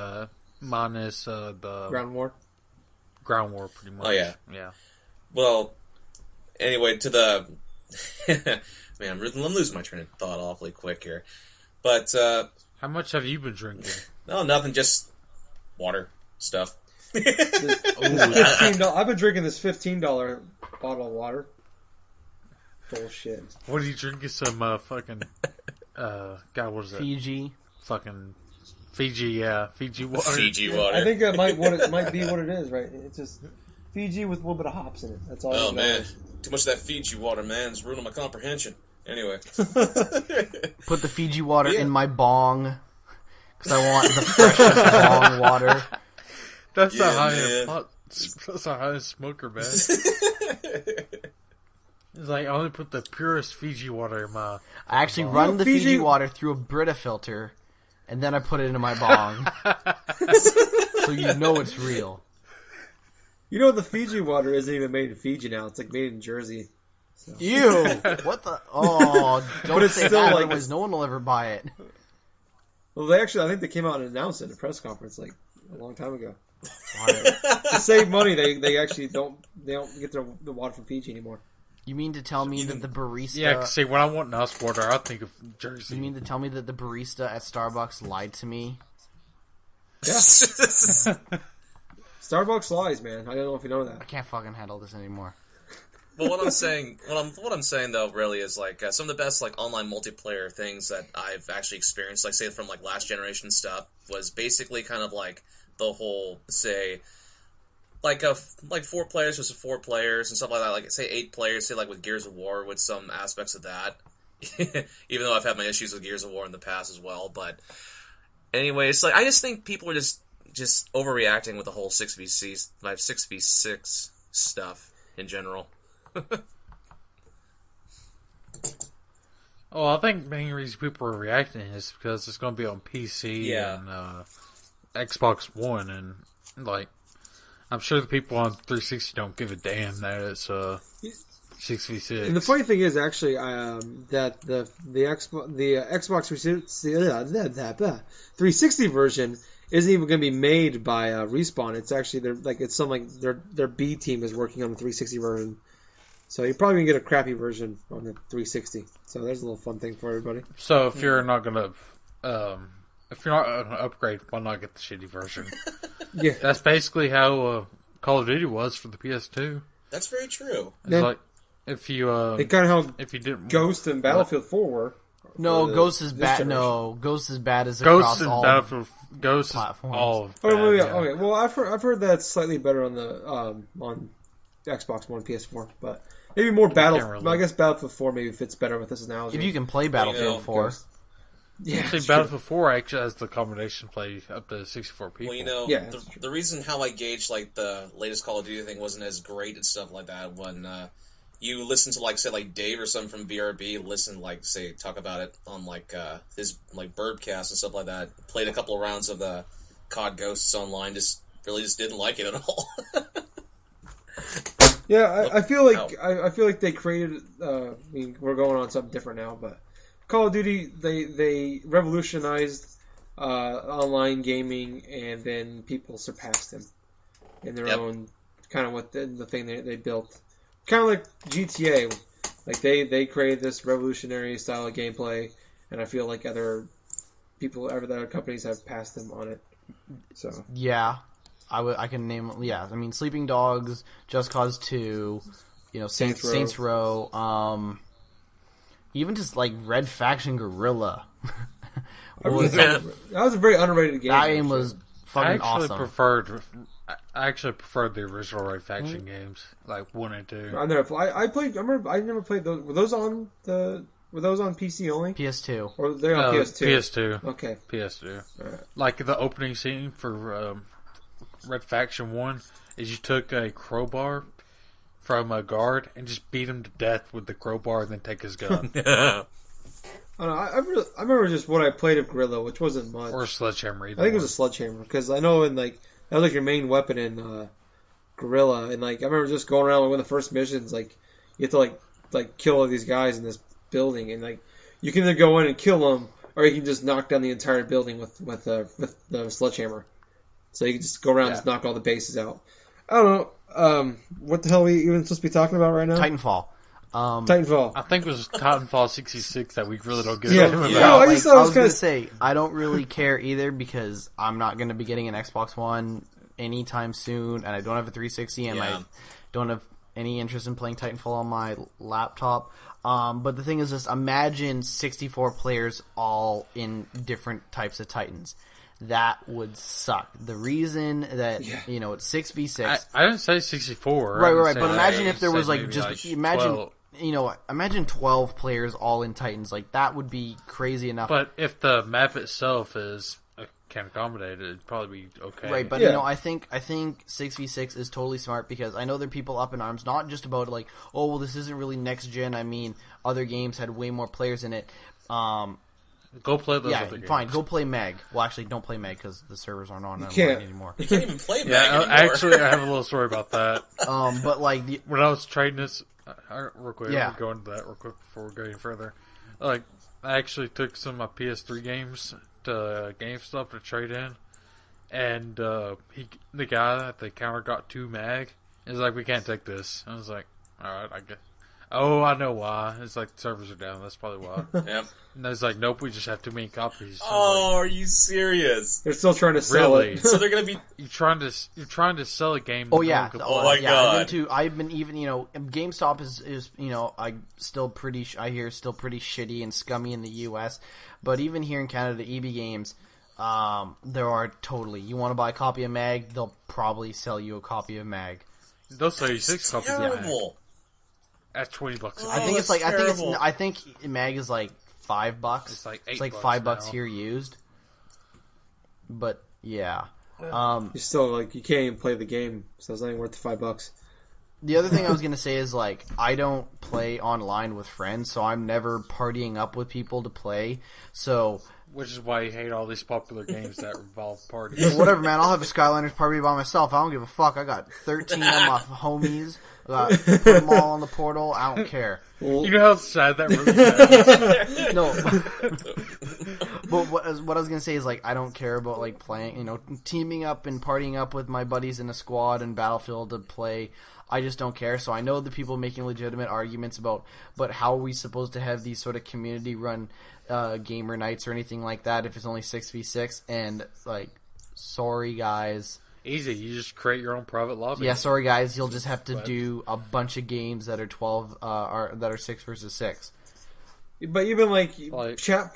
minus the
Ground War,
pretty much.
Oh yeah. Well. Anyway, to the man, I'm losing my train of thought awfully quick here. But
how much have you been drinking?
No, nothing, just water stuff.
I've been drinking this $15 bottle of water. Bullshit.
What are you drinking? Some fucking God, what is it?
Fiji.
Fucking Fiji, yeah. Fiji water.
Fiji water.
I think it might be what it is, right? It's just Fiji with a little bit of hops in it. That's all.
Oh man, too much of that Fiji water, man. It's ruining my comprehension. Anyway,
Put the Fiji water in my bong because I want the freshest bong water.
That's
Yeah,
a high
man.
That's a high smoker, man. It's like I only put the purest Fiji water in my.
I actually run the
Fiji-
Fiji water through a Brita filter, and then I put it into my bong, so you know it's real.
You know, the Fiji water isn't even made in Fiji now. It's like made in Jersey. So.
Ew! What the? Oh, don't
it's
say
still
that.
like-
Otherwise, no one will ever buy it.
Well, I think they came out and announced it in a press conference like a long time ago.
Why?
To save money, they actually don't get the water from Fiji anymore.
You mean to tell me that the barista?
Yeah, 'cause see, when I want nice water, I think of Jersey.
You mean to tell me that the barista at Starbucks lied to me?
Yeah. Starbucks lies, man. I don't know if you know that.
I can't fucking handle this anymore.
But what I'm saying though, really is like some of the best like online multiplayer things that I've actually experienced, like say from like last generation stuff, was basically kind of like the whole say like 4 players versus 4 players and stuff like that. Like say 8 players, say like with Gears of War, with some aspects of that. Even though I've had my issues with Gears of War in the past as well, but anyway, it's like I just think people are just overreacting with the whole 6v6 stuff in general.
Oh, I think the main reason people are reacting is because it's going to be on PC
Yeah.
and Xbox One, and like I'm sure the people on 360 don't give a damn that it's 6v6.
And the funny thing is actually that the Xbox 360 version isn't even going to be made by Respawn. It's actually their B team is working on the 360 version. So you're probably going to get a crappy version on the 360. So there's a little fun thing for everybody.
So if you're not gonna upgrade, why not get the shitty version?
Yeah.
That's basically how Call of Duty was for the PS2.
That's very true.
It's
Yeah.
like if you
It kind of how
if you didn't
Ghost and Battlefield 4 were.
No,
For
Ghost is
this
bad.
generation.
No, Ghost is bad as
Ghost
across
and
all.
Battlefield Ghost
platforms.
is all
Oh,
bad, yeah.
okay. Well, I've heard that's slightly better on the on Xbox One, PS4, but maybe more
really-
I guess Battlefield 4 maybe fits better with this analogy.
If you can play Battlefield 4,
yeah,
See,
it's true.
Battlefield 4 actually has the combination play up to 64 people.
Well, you know,
Yeah, that's true.
the reason how I gauged like the latest Call of Duty thing wasn't as great and stuff like that when you listen to like say like Dave or something from BRB talk about it on like his like Birdcast and stuff like that. Played a couple of rounds of the COD Ghosts online, just didn't like it at all.
Yeah, I feel like I feel like they created. I mean, we're going on something different now, but Call of Duty they revolutionized online gaming, and then people surpassed them in their own kind of what the thing they built. Kind of like GTA, like they created this revolutionary style of gameplay, and I feel like other companies have passed them on it. So
yeah, I can name. Yeah, I mean, Sleeping Dogs, Just Cause 2, you know, Saints Row. Even just like Red Faction Guerrilla.
that was a very underrated game.
That game was fucking awesome.
I actually preferred the original Red Faction games, like 1 and 2.
I never played those. Were those on PC only?
PS2.
Or they're on PS2?
PS2.
Okay.
PS2.
Alright.
Like the opening scene for Red Faction 1 is you took a crowbar from a guard and just beat him to death with the crowbar and then take his gun.
I don't know. I remember just what I played of Guerrilla, which wasn't much.
Or a sledgehammer.
I think it was a sledgehammer, because I know that was like your main weapon in Guerrilla, and like I remember just going around like, one of the first missions, like you have to like kill all these guys in this building, and like you can either go in and kill them, or you can just knock down the entire building with the sledgehammer. So you can just go around and just knock all the bases out. I don't know. What the hell are we even supposed to be talking about right now?
Titanfall.
Titanfall.
I think it was Titanfall 66 that we really don't give
Yeah.
a damn about.
Yeah. No, I just thought it was
going to
kinda-
say, I don't really care either because I'm not going to be getting an Xbox One anytime soon, and I don't have a 360, and
Yeah.
I don't have any interest in playing Titanfall on my laptop. But the thing is just imagine 64 players all in different types of Titans. That would suck. The reason that, it's 6v6.
I didn't say 64.
Right. But imagine if there was imagine
12.
Imagine 12 players all in Titans. Like, that would be crazy enough.
But if the map itself can accommodate it, it'd probably be okay.
Right, but I think 6v6 is totally smart because I know there are people up in arms, not just about like, oh well, this isn't really next gen. I mean, other games had way more players in it.
Go play those other games.
Fine, go play Mag. Well, actually, don't play Mag because the servers aren't on anymore.
You can't even play Mag anymore.
Actually, I have a little story about that.
But like
when I was trading this, real quick,
yeah.
We'll go into that real quick before we go any further. Like, I actually took some of my PS3 games to GameStop to trade in, and the guy at the counter got 2 mag. He's like, "We can't take this." I was like, "All right, I guess." Oh, I know why. It's like the servers are down. That's probably why.
Yep.
And I was like, "Nope, we just have too many copies."
Oh, are you serious?
They're still trying to sell it.
So they're gonna be
You're trying to sell a game.
Oh yeah.
Oh my god.
I've been even GameStop is I still pretty I hear still pretty shitty and scummy in the US, but even here in Canada, EB Games, there are totally. You want to buy a copy of Mag, they'll probably sell you a copy of Mag.
They'll sell you 6 copies of Mag.
Terrible.
At $20.
I think it's like
terrible.
I think Mag is like $5.
It's like
$5
now.
here used. But yeah.
You're still like you can't even play the game, so it's not even worth the $5.
The other thing I was gonna say is like I don't play online with friends, so I'm never partying up with people to play. So
which is why you hate all these popular games that involve parties.
whatever, man. I'll have a Skylanders party by myself. I don't give a fuck. I got 13 of my homies. Put them all on the portal. I don't care.
You know how sad that really is?
No. But what I was gonna say is like I don't care about like playing, teaming up and partying up with my buddies in a squad and Battlefield to play. I just don't care. So I know the people making legitimate arguments about, but how are we supposed to have these sort of community run gamer nights or anything like that if it's only 6v6? And like, sorry guys.
Easy, you just create your own private lobby.
Yeah, sorry guys, you'll just have to do a bunch of games that are 12, that are 6 versus 6.
But even like chat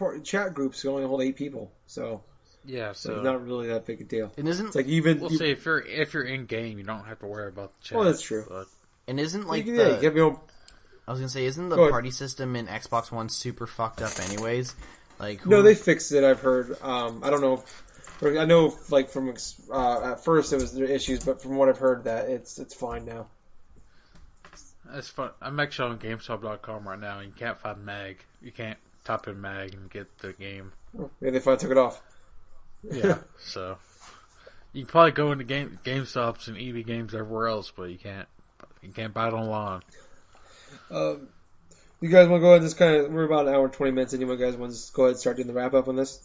groups only hold 8 people, so
yeah, so
it's not really that big a deal.
And isn't
it's like even
see if you're in game, you don't have to worry about the chat.
Oh, that's true.
But...
And isn't like
you have your own...
I was gonna say, isn't the party system in Xbox One super fucked up anyways? Like
no, they fixed it. I've heard. I don't know. I know, like from at first it was there issues, but from what I've heard, that it's fine now.
That's fun. I'm actually on GameStop.com right now, and you can't find Mag. You can't type in Mag and get the game.
Maybe they finally took it off.
Yeah, so you can probably go into GameStops and EB Games everywhere else, but you can't buy it online.
You guys want to go ahead and we're about an hour and 20 minutes, and you guys want to just go ahead and start doing the wrap up on this?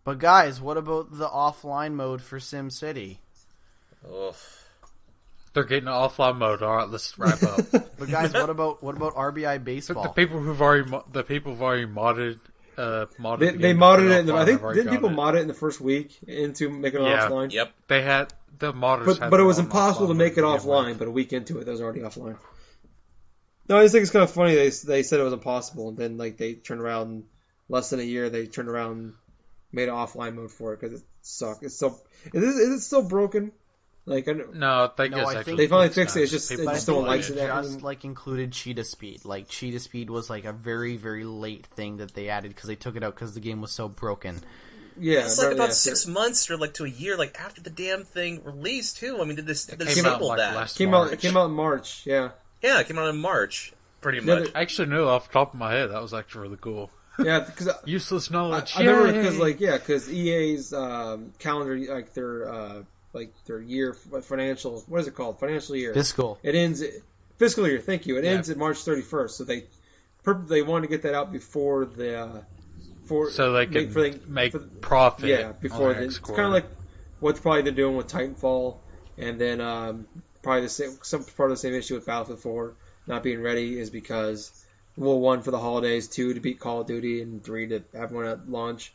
But guys, what about the offline mode for SimCity?
Oh.
They're getting an offline mode. All right, let's wrap up.
But guys, what about RBI baseball?
The people who've already modded.
They modded it. I think didn't people mod it in the first week into making it offline?
Yep.
They had the modders,
but it was impossible to make it offline. But a week into it, it was already offline. No, I just think it's kind of funny. They said it was impossible, and then like they turned around in less than a year. They turned around and made an offline mode for it because it sucked. Is it still broken? Like
I think
they finally fixed it. It's just they just don't like it.
Just like included cheetah speed. Like cheetah speed was like a very very late thing that they added because they took it out because the game was so broken.
Yeah,
it's like about 6 months or like to a year, like after the damn thing released too. I mean, did this disable that?
It came out in March. Yeah.
Yeah, it came out in March, pretty much.
I actually knew off the top of my head that was actually really cool.
Yeah, because
useless knowledge.
I remember because EA's calendar, like their year financial. What is it called? Financial year.
Fiscal.
It ends fiscal year. Thank you. It ends at March 31st. So they wanted to get that out before the
so they can make profit.
Yeah, before it's kind of like what's probably they're doing with Titanfall, and then probably some part of the same issue with Battlefield 4 not being ready is because 1 for the holidays, 2 to beat Call of Duty, and 3 to have one at launch.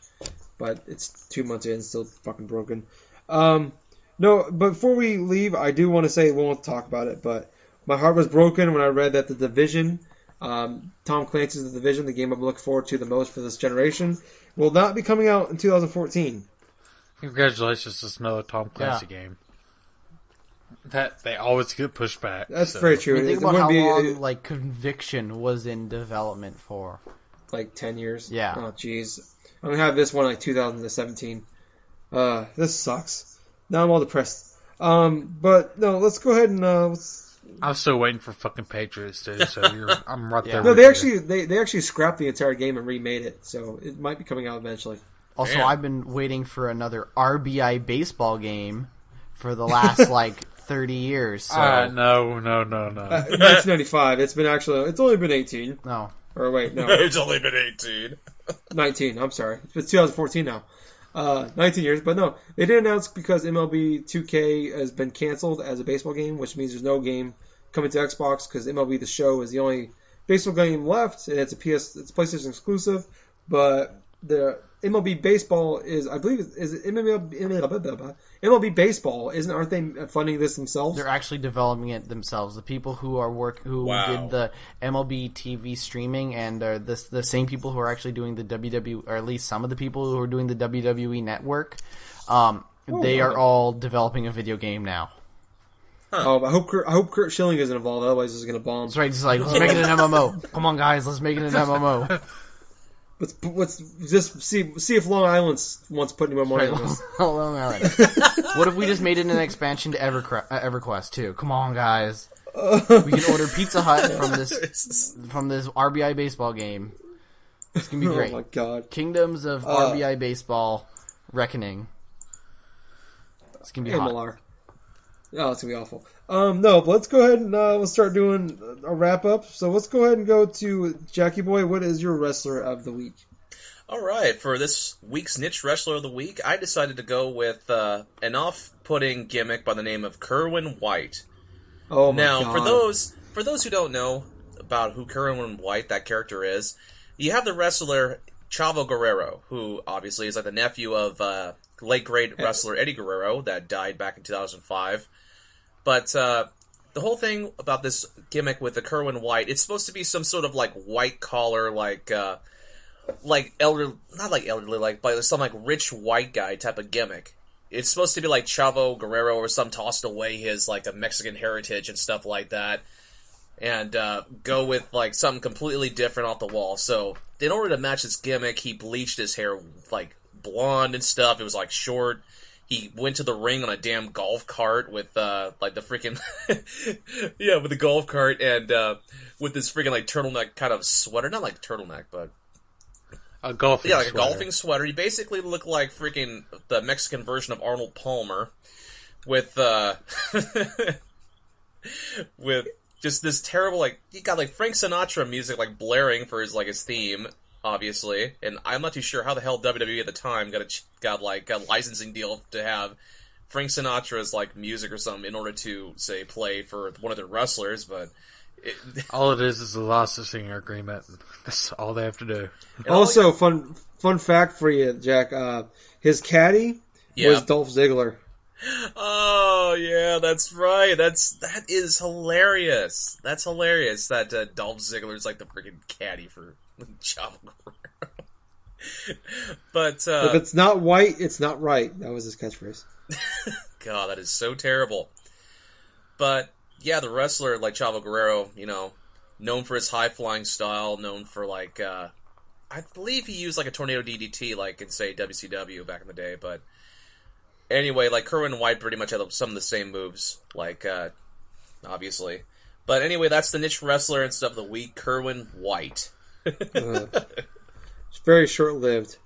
But it's 2 months in, still fucking broken. No, but before we leave, I do want to say we won't talk about it, but My heart was broken when I read that The Division, Tom Clancy's The Division, the game I'm looking forward to the most for this generation, will not be coming out in 2014.
Congratulations, it's another Tom Clancy game. That they always get pushed back.
That's very true.
I mean, think about how long like Conviction was in development for.
Like 10 years.
Yeah.
Oh, jeez. I'm gonna have this one like 2017. This sucks. Now I'm all depressed. But no, let's go ahead and
I'm still waiting for fucking Patriots, dude. So I'm right there.
No,
with you.
they actually scrapped the entire game and remade it, so it might be coming out eventually.
Also,
Damn.
I've been waiting for another RBI baseball game for the last like 30 years. So.
No.
1995. It's only been 18.
No.
Or wait, no.
It's only been 18.
19, I'm sorry. It's 2014 now. 19 years, but no. They did announce because MLB 2K has been canceled as a baseball game, which means there's no game coming to Xbox because MLB The Show is the only baseball game left, and it's it's PlayStation exclusive, but the MLB Baseball is, I believe, MLB Baseball, aren't they funding this themselves?
They're actually developing it themselves. The people who did the MLB TV streaming and the same people who are actually doing the WWE, or at least some of the people who are doing the WWE Network, they are all developing a video game now.
Oh, I hope Kurt Schilling isn't involved, otherwise this is going to bomb.
That's right. It's like, let's make it an MMO. Come on, guys, let's make it an MMO.
Let's just see if Long Island wants to put any more money on this.
Long Island. What if we just made it an expansion to EverQuest too? Come on, guys. We can order Pizza Hut from this RBI baseball game. It's gonna be great.
Oh my god!
Kingdoms of RBI baseball reckoning. It's gonna be hot.
MLR. Oh, it's gonna be awful. No, but let's go ahead and we'll start doing a wrap up. So let's go ahead and go to Jackie Boy. What is your wrestler of the week?
All right, for this week's niche wrestler of the week, I decided to go with an off-putting gimmick by the name of Kerwin White.
Oh my
god!
Now,
for those who don't know about who Kerwin White, that character is, you have the wrestler Chavo Guerrero, who obviously is like the nephew of late great wrestler Eddie Guerrero that died back in 2005. But the whole thing about this gimmick with the Kerwin White, it's supposed to be some sort of like white collar, like elder, not like elderly, like but some like rich white guy type of gimmick. It's supposed to be like Chavo Guerrero or some tossed away his like a Mexican heritage and stuff like that, and go with like something completely different off the wall. So in order to match this gimmick, he bleached his hair like blonde and stuff. It was like short. He went to the ring on a damn golf cart with, like, the freaking... yeah, with the golf cart and, with this freaking, like, turtleneck kind of sweater. Not like turtleneck, but...
A golfing
sweater. Yeah, like
sweater.
A golfing sweater. He basically looked like freaking the Mexican version of Arnold Palmer with, with just this terrible, like... He got, like, Frank Sinatra music, like, blaring for his theme... Obviously, and I'm not too sure how the hell WWE at the time got a licensing deal to have Frank Sinatra's like music or something in order to say play for one of their wrestlers, but
all it is a licensing agreement. That's all they have to do.
Also, fun fact for you, Jack. His caddy was Dolph Ziggler.
Oh yeah, that's right. That is hilarious. That's hilarious. That Dolph Ziggler's like the freaking caddy for Chavo Guerrero. But
if it's not white, it's not right. That was his catchphrase.
God, that is so terrible. But yeah, the wrestler like Chavo Guerrero, known for his high flying style, known for like I believe he used like a tornado DDT like in say WCW back in the day, but anyway, like Kerwin White pretty much had some of the same moves, like obviously. But anyway, that's the niche wrestler and stuff of the week, Kerwin White.
It's very short-lived.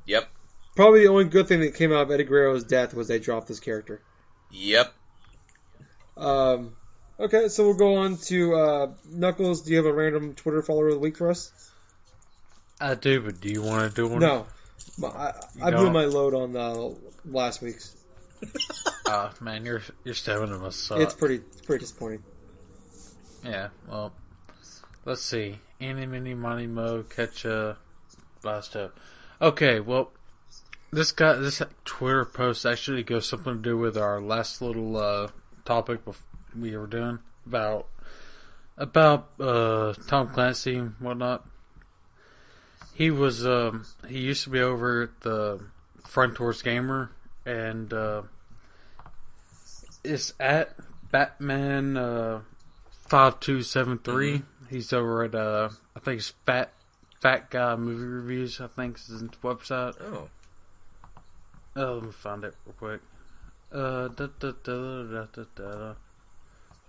Yep.
Probably the only good thing that came out of Eddie Guerrero's death was they dropped this character.
Yep.
Okay, so we'll go on to Knuckles. Do you have a random Twitter follower of the week for us?
I do, but do you want to do one?
No. I blew my load on last week's.
Man, you're 7 of us. So
it's pretty disappointing.
Yeah, well, let's see. Any, mini, money, mo, catch a blast up. Okay, well, this Twitter post actually goes something to do with our last little topic we were doing. about Tom Clancy and whatnot. He was he used to be over at the Front Doors Gamer, and it's at Batman 5273. He's over at I think it's Fat Guy Movie Reviews. I think is his website.
Oh.
Let me find it real quick.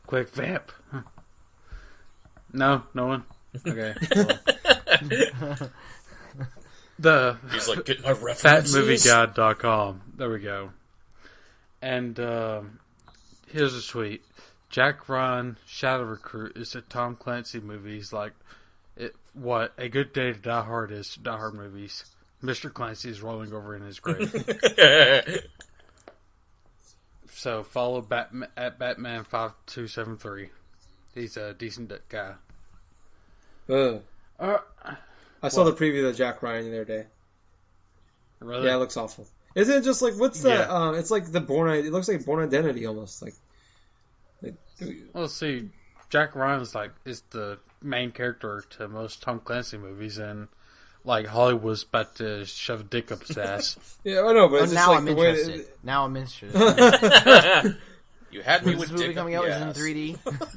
Quick vamp. No one. Okay.
He's like, get my references.
Fatmovieguide.com. There we go. And here's a tweet. Jack Ryan, Shadow Recruit is a Tom Clancy movie. He's like, what a good day to Die Hard is to Die Hard movies. Mr. Clancy is rolling over in his grave. So follow Batman at Batman5273. He's a decent guy.
I saw the preview of Jack Ryan the other day.
Really?
Yeah, it looks awful. Isn't it just like, what's that?
Yeah.
It's like it looks like Born Identity almost. Like
Well, let's see. Jack Ryan is the main character to most Tom Clancy movies, and like Hollywood's about to shove a dick up his ass.
Yeah, I know, but it's just
now
like
I'm
the way
interested. Now I'm interested.
You had me
When's
with
this movie
dick
coming
up
out?
the
Is it in
ass.
3D?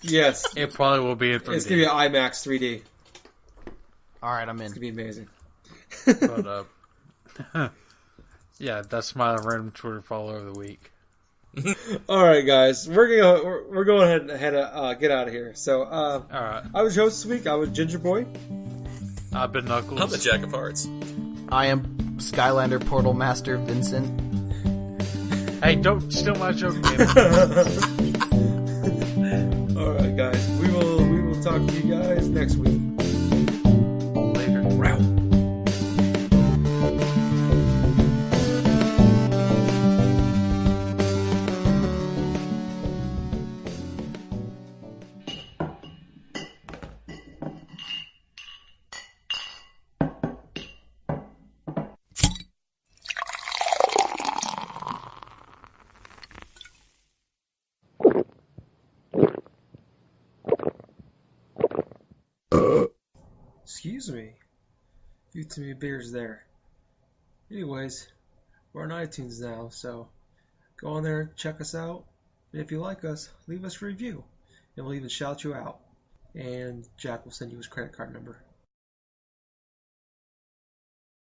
Yes,
It probably will be in 3D.
it's gonna be an IMAX 3D.
All right, I'm in.
It's gonna be amazing.
But yeah, that's my random Twitter follow of the week.
All right, guys, we're going ahead to get out of here. So,
All right,
I was your host this week. I was Gingerboy.
I've been Knuckles.
I'm the Jack of Hearts.
I am Skylander Portal Master Vincent.
Hey, don't steal my joke, man.
All right, guys, we will talk to you guys next week.
Later.
Excuse me. Few too many beers there. Anyways, we're on iTunes now, so go on there, check us out, and if you like us, leave us a review, and we'll even shout you out. And Jack will send you his credit card number.